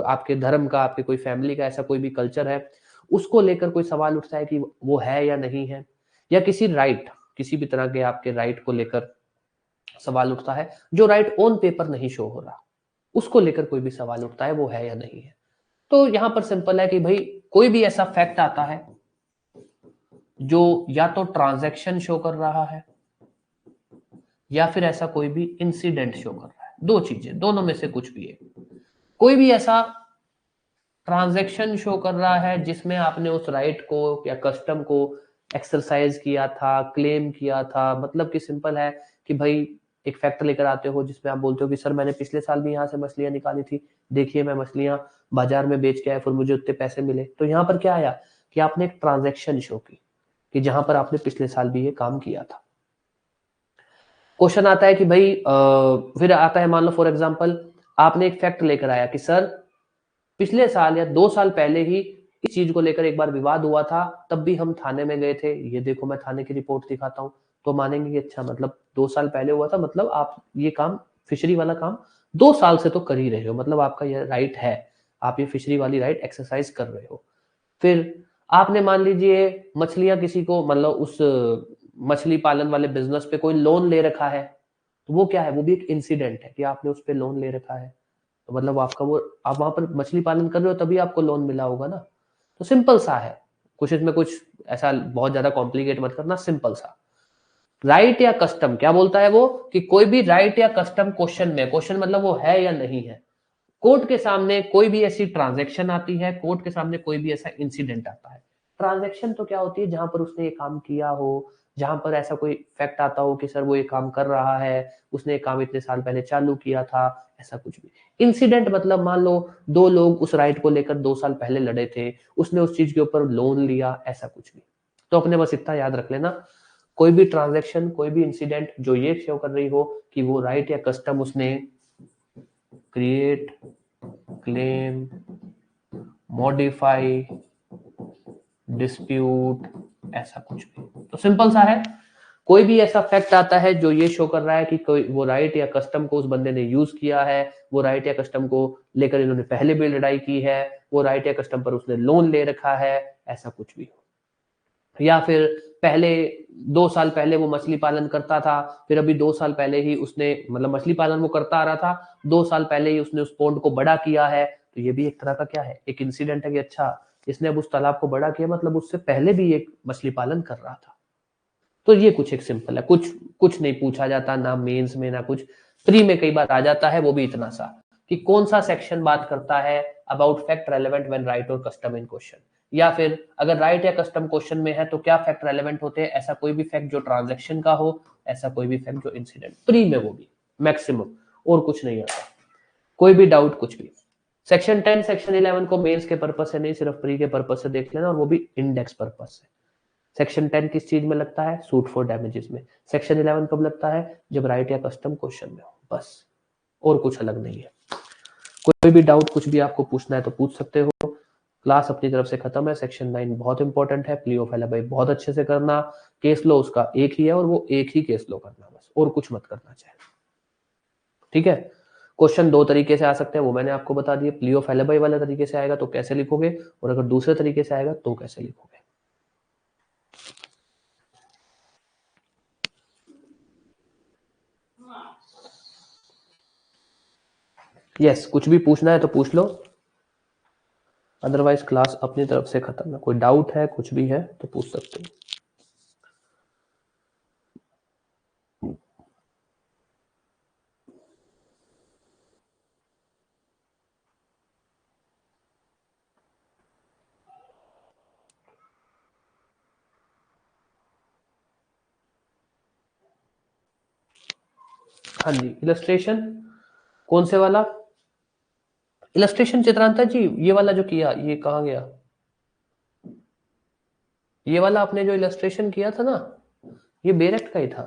आपके धर्म का, आपके कोई फैमिली का ऐसा कोई भी कल्चर है, उसको लेकर कोई सवाल उठता है कि वो है या नहीं है, या किसी राइट, किसी भी तरह के आपके राइट को लेकर सवाल उठता है जो राइट ऑन पेपर नहीं शो हो रहा, उसको लेकर कोई भी सवाल उठता है वो है या नहीं है। तो यहां पर सिंपल है कि भाई कोई भी ऐसा फैक्ट आता है जो या तो ट्रांजैक्शन शो कर रहा है या फिर ऐसा कोई भी इंसिडेंट शो कर रहा है, दो चीजें, दोनों में से कुछ भी है। कोई भी ऐसा ट्रांजैक्शन शो कर रहा है जिसमें आपने उस राइट को या कस्टम को एक्सरसाइज किया था, क्लेम किया था। मतलब कि सिंपल है कि भाई एक फैक्ट लेकर आते हो जिसमें आप बोलते हो कि सर मैंने पिछले साल भी यहाँ से मछलियां निकाली थी, देखिए मैं मछलियां बाजार में बेच के आया, फिर मुझे उतने पैसे मिले। तो यहाँ पर क्या आया कि आपने एक ट्रांजैक्शन शो की कि जहां पर आपने पिछले साल भी ये काम किया था। क्वेश्चन आता है कि भाई फिर आता है, मान लो फॉर एग्जांपल आपने एक फैक्ट लेकर आया कि सर पिछले साल या 2 साल पहले ही इस चीज को लेकर एक बार विवाद हुआ था, तब भी हम थाने में गए थे, ये देखो मैं थाने की रिपोर्ट दिखाता हूँ। तो मानेंगे कि अच्छा मतलब 2 साल पहले हुआ था, मतलब आप ये काम, फिशरी वाला काम 2 साल से तो कर ही रहे हो, मतलब आपका ये राइट है, आप ये फिशरी वाली राइट एक्सरसाइज कर रहे हो। फिर आपने मान लीजिए मछलियां किसी को, मतलब उस मछली पालन वाले बिजनेस पे कोई लोन ले रखा है, तो वो क्या है, वो भी एक इंसिडेंट है कि आपने उस पे लोन ले रखा है। तो मतलब आपका वो, आप वहां पर मछली पालन कर रहे हो तभी आपको लोन मिला होगा ना। तो सिंपल सा है, कुछ इसमें कुछ ऐसा बहुत ज्यादा कॉम्प्लिकेट मत करना, सिंपल सा। राइट या कस्टम क्या बोलता है वो, कि कोई भी राइट या कस्टम क्वेश्चन में, क्वेश्चन मतलब वो है या नहीं है, कोर्ट के सामने कोई भी ऐसी ट्रांजैक्शन आती है, कोर्ट के सामने कोई भी ऐसा इंसिडेंट आता है। ट्रांजैक्शन तो क्या होती है, जहां पर उसने ये काम किया हो, जहां पर ऐसा कोई फैक्ट आता हो कि सर वो ये काम कर रहा है, उसने ये काम इतने साल पहले चालू किया था, ऐसा कुछ भी। इंसिडेंट मतलब मान लो 2 लोग उस राइट को लेकर 2 साल पहले लड़े थे, उसने उस चीज के ऊपर लोन लिया, ऐसा कुछ भी। तो अपने बस इतना याद रख लेना, कोई भी ट्रांजैक्शन, कोई भी इंसिडेंट जो ये शो कर रही हो कि वो राइट या कस्टम उसने क्रिएट, क्लेम, मॉडिफाई, डिस्प्यूट, ऐसा कुछ भी। तो सिंपल सा है, कोई भी ऐसा फैक्ट आता है जो ये शो कर रहा है कि कोई वो राइट या कस्टम को उस बंदे ने यूज किया है, वो राइट या कस्टम को लेकर इन्होंने पहले भी लड़ाई की है, वो राइट या कस्टम पर उसने लोन ले रखा है, ऐसा कुछ भी हो। या फिर पहले 2 साल पहले वो मछली पालन करता था, फिर अभी 2 साल पहले ही उसने, मतलब मछली पालन वो करता आ रहा था, 2 साल पहले ही उसने उस पॉन्ड को बड़ा किया है। तो ये भी एक तरह का क्या है, एक इंसिडेंट है कि अच्छा इसने अब उस तालाब को बड़ा किया, मतलब उससे पहले भी एक मछली पालन कर रहा था। तो ये कुछ एक सिंपल है, कुछ कुछ नहीं पूछा जाता ना मेंस में ना कुछ, प्री में कई बार आ जाता है, वो भी इतना सा कि कौन सा सेक्शन बात करता है about fact relevant when right और कस्टम इन क्वेश्चन, या फिर अगर राइट या कस्टम क्वेश्चन में है तो क्या फैक्ट रेलेवेंट होते हैं, ऐसा कोई भी फैक्ट जो ट्रांजैक्शन का हो, ऐसा कोई भी फैक्ट जो इंसिडेंट, प्री में वो भी मैक्सिमम, और कुछ नहीं आता। कोई भी डाउट कुछ भी। सेक्शन 10 सेक्शन 11 को मेंस के पर्पज से नहीं, सिर्फ प्री के पर्पज से देख लेना, और वो भी इंडेक्स पर्पज से। सेक्शन 10 किस चीज में लगता है, सूट फॉर डैमेजेस में। सेक्शन 11 कब लगता है, जब राइट या कस्टम क्वेश्चन में हो, बस, और कुछ अलग नहीं है। कोई भी डाउट कुछ भी आपको पूछना है तो पूछ सकते हो। क्लास अपनी तरफ से खत्म है। सेक्शन 9 बहुत इंपॉर्टेंट है, प्ली ऑफ एलिबी बहुत अच्छे से करना, केस लो उसका एक ही है और वो एक ही केस लो करना, बस और कुछ मत करना चाहिए। ठीक है। क्वेश्चन दो तरीके से आ सकते हैं, वो मैंने आपको बता दिया। लियो फेलेबाई वाला तरीके से आएगा तो कैसे लिखोगे, और अगर दूसरे तरीके से आएगा तो कैसे लिखोगे। यस, कुछ भी पूछना है तो पूछ लो, अदरवाइज क्लास अपनी तरफ से खत्म है। कोई डाउट है, कुछ भी है तो पूछ सकते हो। हाँ जी, इलस्ट्रेशन कौन से वाला इलस्ट्रेशन चित्रांता जी? ये वाला जो किया, ये कहाँ गया? ये वाला आपने जो इलस्ट्रेशन किया था ना, ये बेरेक्ट का ही था।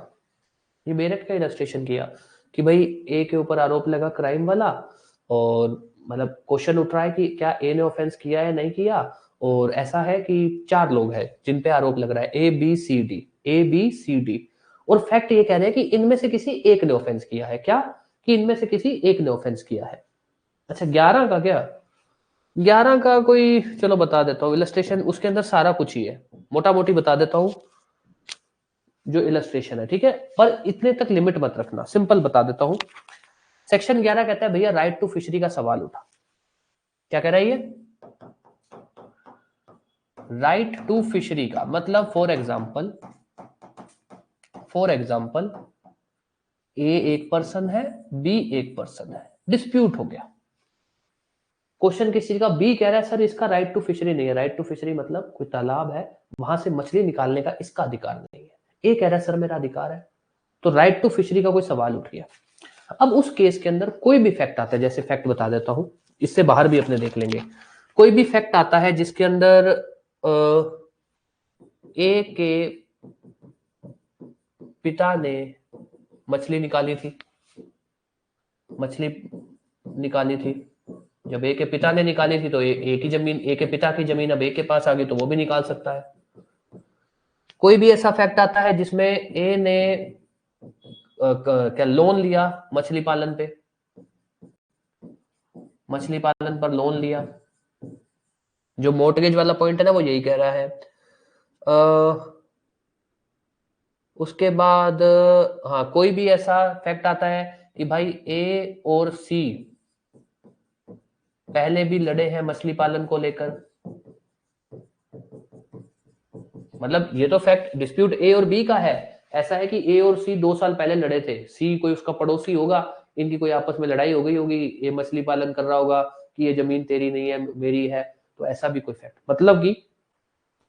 ये बेरेक्ट का इलस्ट्रेशन किया कि भाई ए के ऊपर आरोप लगा क्राइम वाला, और मतलब क्वेश्चन उठ रहा है कि क्या ए ने ऑफेंस किया है नहीं किया, और ऐसा है कि 4 लोग हैं जिन पे आरोप लग रहा है, A B C D, A B C D, और फैक्ट ये कह रहे हैं कि इनमें से किसी एक ने ऑफेंस किया है। क्या? कि इनमें से किसी एक ने ऑफेंस किया है। अच्छा, 11 का क्या? 11 का कोई, चलो बता देता हूँ इलस्ट्रेशन, उसके अंदर सारा कुछ ही है, मोटा मोटी बता देता हूँ जो इलस्ट्रेशन है, ठीक है। पर इतने तक लिमिट मत रखना, सिंपल बता देता हूँ। सेक्शन 11 कहता है भैया राइट टू फिशरी का सवाल उठा। क्या कह रहा है ये? राइट टू फिशरी का मतलब फॉर एग्जाम्पल ए एक पर्सन है, बी एक पर्सन है, डिस्प्यूट हो गया। क्वेश्चन किस चीज का? बी कह रहा है सर इसका राइट टू फिशरी नहीं है। राइट टू फिशरी मतलब कोई तालाब है, वहां से मछली निकालने का इसका अधिकार नहीं है। ए कह रहा है सर मेरा अधिकार है। तो राइट टू फिशरी का कोई सवाल उठ गया। अब उस केस के अंदर कोई भी फैक्ट आता है, जैसे फैक्ट बता देता हूं, इससे बाहर भी अपने देख लेंगे। कोई भी फैक्ट आता है जिसके अंदर ए के पिता ने मछली निकाली थी, जब ए के पिता ने निकाली थी तो ए की जमीन, ए के पिता की जमीन अब ए के पास आ गई, तो वो भी निकाल सकता है। कोई भी ऐसा फैक्ट आता है जिसमें ए ने क्या लोन लिया मछली पालन पर लोन लिया, जो मोर्टगेज वाला पॉइंट है ना वो यही कह रहा है। उसके बाद हाँ, कोई भी ऐसा फैक्ट आता है कि भाई ए और सी पहले भी लड़े हैं मछली पालन को लेकर, मतलब ये तो फैक्ट डिस्प्यूट ए और बी का है। ऐसा है कि ए और सी 2 साल पहले लड़े थे, सी कोई उसका पड़ोसी होगा, इनकी कोई आपस में लड़ाई हो गई होगी, ये मछली पालन कर रहा होगा कि ये जमीन तेरी नहीं है मेरी है, तो ऐसा भी कोई फैक्ट, मतलब कि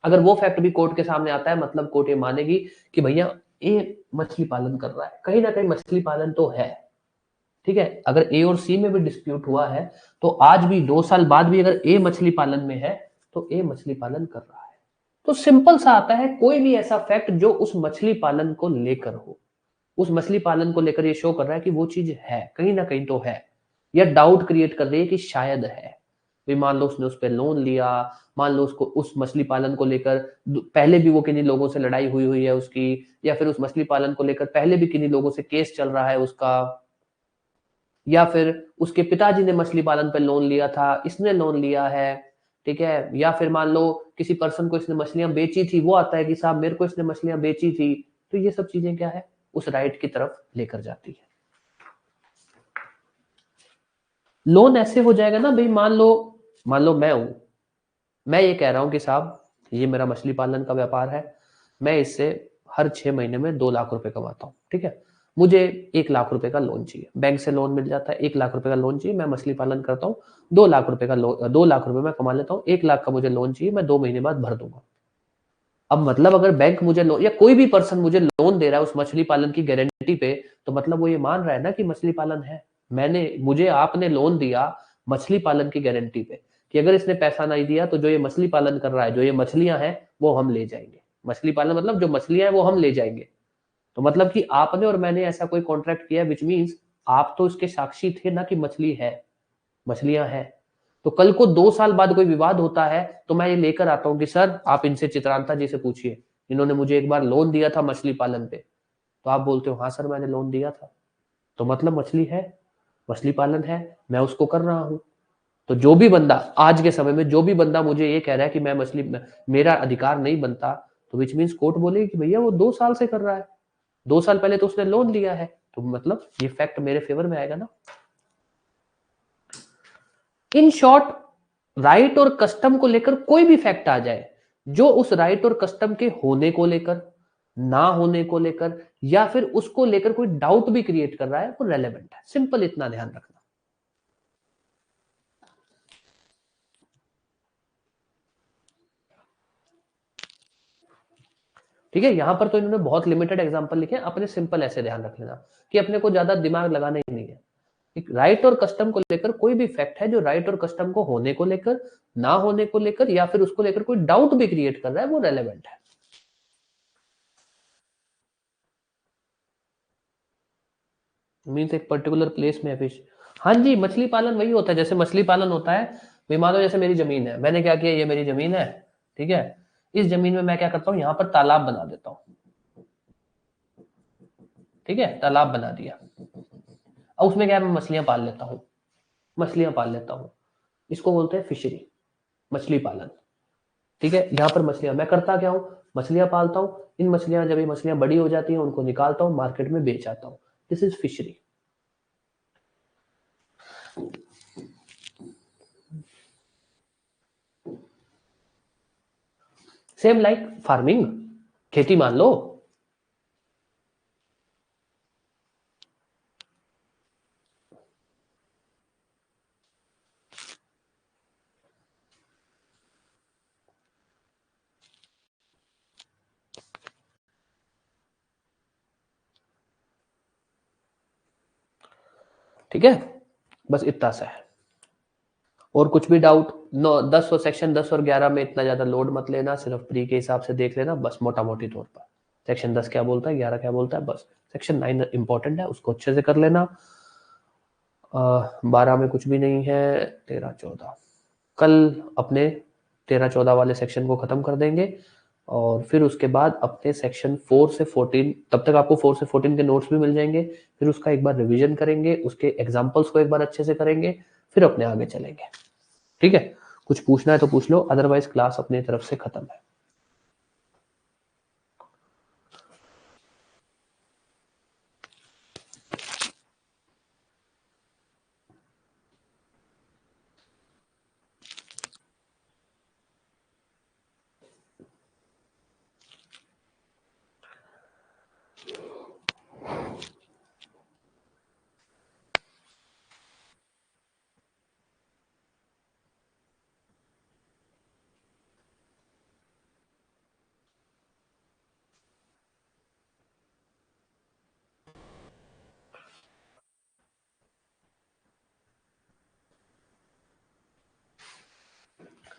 अगर वो फैक्ट भी कोर्ट के सामने आता है, मतलब कोर्ट ये मानेगी कि भैया ए मछली पालन कर रहा है, कहीं ना कहीं मछली पालन तो है, ठीक है। अगर ए और सी में भी डिस्प्यूट हुआ है तो आज भी 2 साल बाद भी अगर ए मछली पालन में है तो ए मछली पालन कर रहा है। तो सिंपल सा आता है, कोई भी ऐसा फैक्ट जो उस मछली पालन को लेकर हो, उस मछली पालन को लेकर ये शो कर रहा है कि वो चीज है, कहीं ना कहीं तो है, या डाउट क्रिएट कर रही है कि शायद है। भी मान लो उसने उस पर लोन लिया, मान लो उसको उस मछली पालन को लेकर पहले भी वो किन्हीं लोगों से लड़ाई हुई हुई है उसकी, या फिर उस मछली पालन को लेकर पहले भी किन्हीं लोगों से केस चल रहा है उसका, या फिर उसके पिताजी ने मछली पालन पर लोन लिया था, इसने लोन लिया है, ठीक है। या फिर मान लो किसी पर्सन को इसने मछलियां बेची थी, वो आता है कि साहब मेरे को इसने मछलियां बेची थी, तो ये सब चीजें क्या है, उस राइट की तरफ लेकर जाती है। लोन ऐसे हो जाएगा ना भाई, मान लो मैं ये कह रहा हूं कि साहब ये मेरा मछली पालन का व्यापार है, मैं इससे हर 6 महीने में 2 लाख रुपए कमाता हूँ, ठीक है। मुझे 1 लाख रुपए का लोन चाहिए, बैंक से लोन मिल जाता है, 1 लाख रुपए का लोन चाहिए, मैं मछली पालन करता हूँ, 2 लाख रुपए का लोन, 2 लाख रुपए मैं कमा लेता हूँ, 1 लाख का मुझे लोन चाहिए, मैं 2 महीने बाद भर दूंगा। अब मतलब अगर बैंक मुझे लोन या कोई भी पर्सन मुझे लोन दे रहा है उस मछली पालन की गारंटी पे, तो मतलब वो ये मान रहा है ना कि मछली पालन है। मुझे आपने लोन दिया मछली पालन की गारंटी पे कि अगर इसने पैसा नहीं दिया तो जो ये मछली पालन कर रहा है, जो ये मछलियां हैं वो हम ले जाएंगे। मछली पालन मतलब जो मछलियां हैं वो हम ले जाएंगे। तो मतलब कि आपने और मैंने ऐसा कोई कॉन्ट्रैक्ट किया, विच मीन्स आप तो इसके साक्षी थे ना कि मछली है, मछलियां हैं। तो कल को 2 साल बाद कोई विवाद होता है तो मैं ये लेकर आता हूँ कि सर आप इनसे, चित्रांता जी से पूछिए, इन्होंने मुझे एक बार लोन दिया था मछली पालन पे, तो आप बोलते हो हाँ सर मैंने लोन दिया था, तो मतलब मछली है। मछली पालन है, मैं उसको कर रहा हूं। तो जो भी बंदा आज के समय में, जो भी बंदा मुझे ये कह रहा है कि मैं मछली, मेरा अधिकार नहीं बनता, तो विच मीन्स कोर्ट बोलेगी कि भैया वो 2 साल से कर रहा है, 2 साल पहले तो उसने लोन लिया है, तो मतलब ये फैक्ट मेरे फेवर में आएगा ना। इन शॉर्ट, राइट और कस्टम को लेकर कोई भी फैक्ट आ जाए, जो उस राइट और कस्टम के होने को लेकर, ना होने को लेकर, या फिर उसको लेकर कोई डाउट भी क्रिएट कर रहा है, वो रेलेवेंट है। सिंपल इतना ध्यान रखना। ठीक है, यहां पर तो इन्होंने बहुत लिमिटेड एग्जांपल लिखे हैं, अपने सिंपल ऐसे ध्यान रख लेना कि अपने को ज्यादा दिमाग लगाना ही नहीं है। राइट और कस्टम को लेकर कोई भी फैक्ट है जो राइट और कस्टम को होने को लेकर, ना होने को लेकर, या फिर उसको लेकर कोई डाउट भी क्रिएट कर रहा है, वो रेलेवेंट है। मीन्स एक पर्टिकुलर प्लेस में फिश। हाँ जी, मछली पालन वही होता है, जैसे मछली पालन होता है, भाई मान लो जैसे मेरी जमीन है, मैंने क्या किया, ये मेरी जमीन है, ठीक है, इस जमीन में मैं क्या करता हूँ, यहाँ पर तालाब बना देता हूँ। ठीक है, तालाब बना दिया, अब उसमें क्या है, मैं मछलियां पाल लेता हूँ, मछलियां पाल लेता हूँ, इसको बोलते हैं फिशरी, मछली पालन। ठीक है, यहाँ पर मछलियां, मैं करता क्या हूँ, मछलियां पालता हूँ, इन मछलियां, जब ये मछलियां बड़ी हो जाती हैं, उनको निकालता हूँ, मार्केट में बेच आता हूँ। This is fishery. Same like farming, खेती मान लो। ठीक है, बस इतना सा है। और कुछ भी डाउट, 10 और सेक्शन 10 और 11 में इतना ज्यादा लोड मत लेना, सिर्फ प्री के हिसाब से देख लेना बस, मोटा मोटी तौर पर सेक्शन 10 क्या बोलता है, 11 क्या बोलता है, बस। सेक्शन 9 इंपॉर्टेंट है, उसको अच्छे से कर लेना। 12 में कुछ भी नहीं है, 13 14 कल अपने 13 14 वाले सेक्शन को खत्म कर देंगे, और फिर उसके बाद अपने सेक्शन 4 से 14, तब तक आपको 4 से 14 के नोट्स भी मिल जाएंगे, फिर उसका एक बार रिवीजन करेंगे, उसके एग्जाम्पल्स को एक बार अच्छे से करेंगे, फिर अपने आगे चलेंगे। ठीक है, कुछ पूछना है तो पूछ लो, अदरवाइज क्लास अपनी तरफ से खत्म है।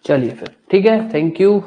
चलिए फिर, ठीक है, थैंक यू।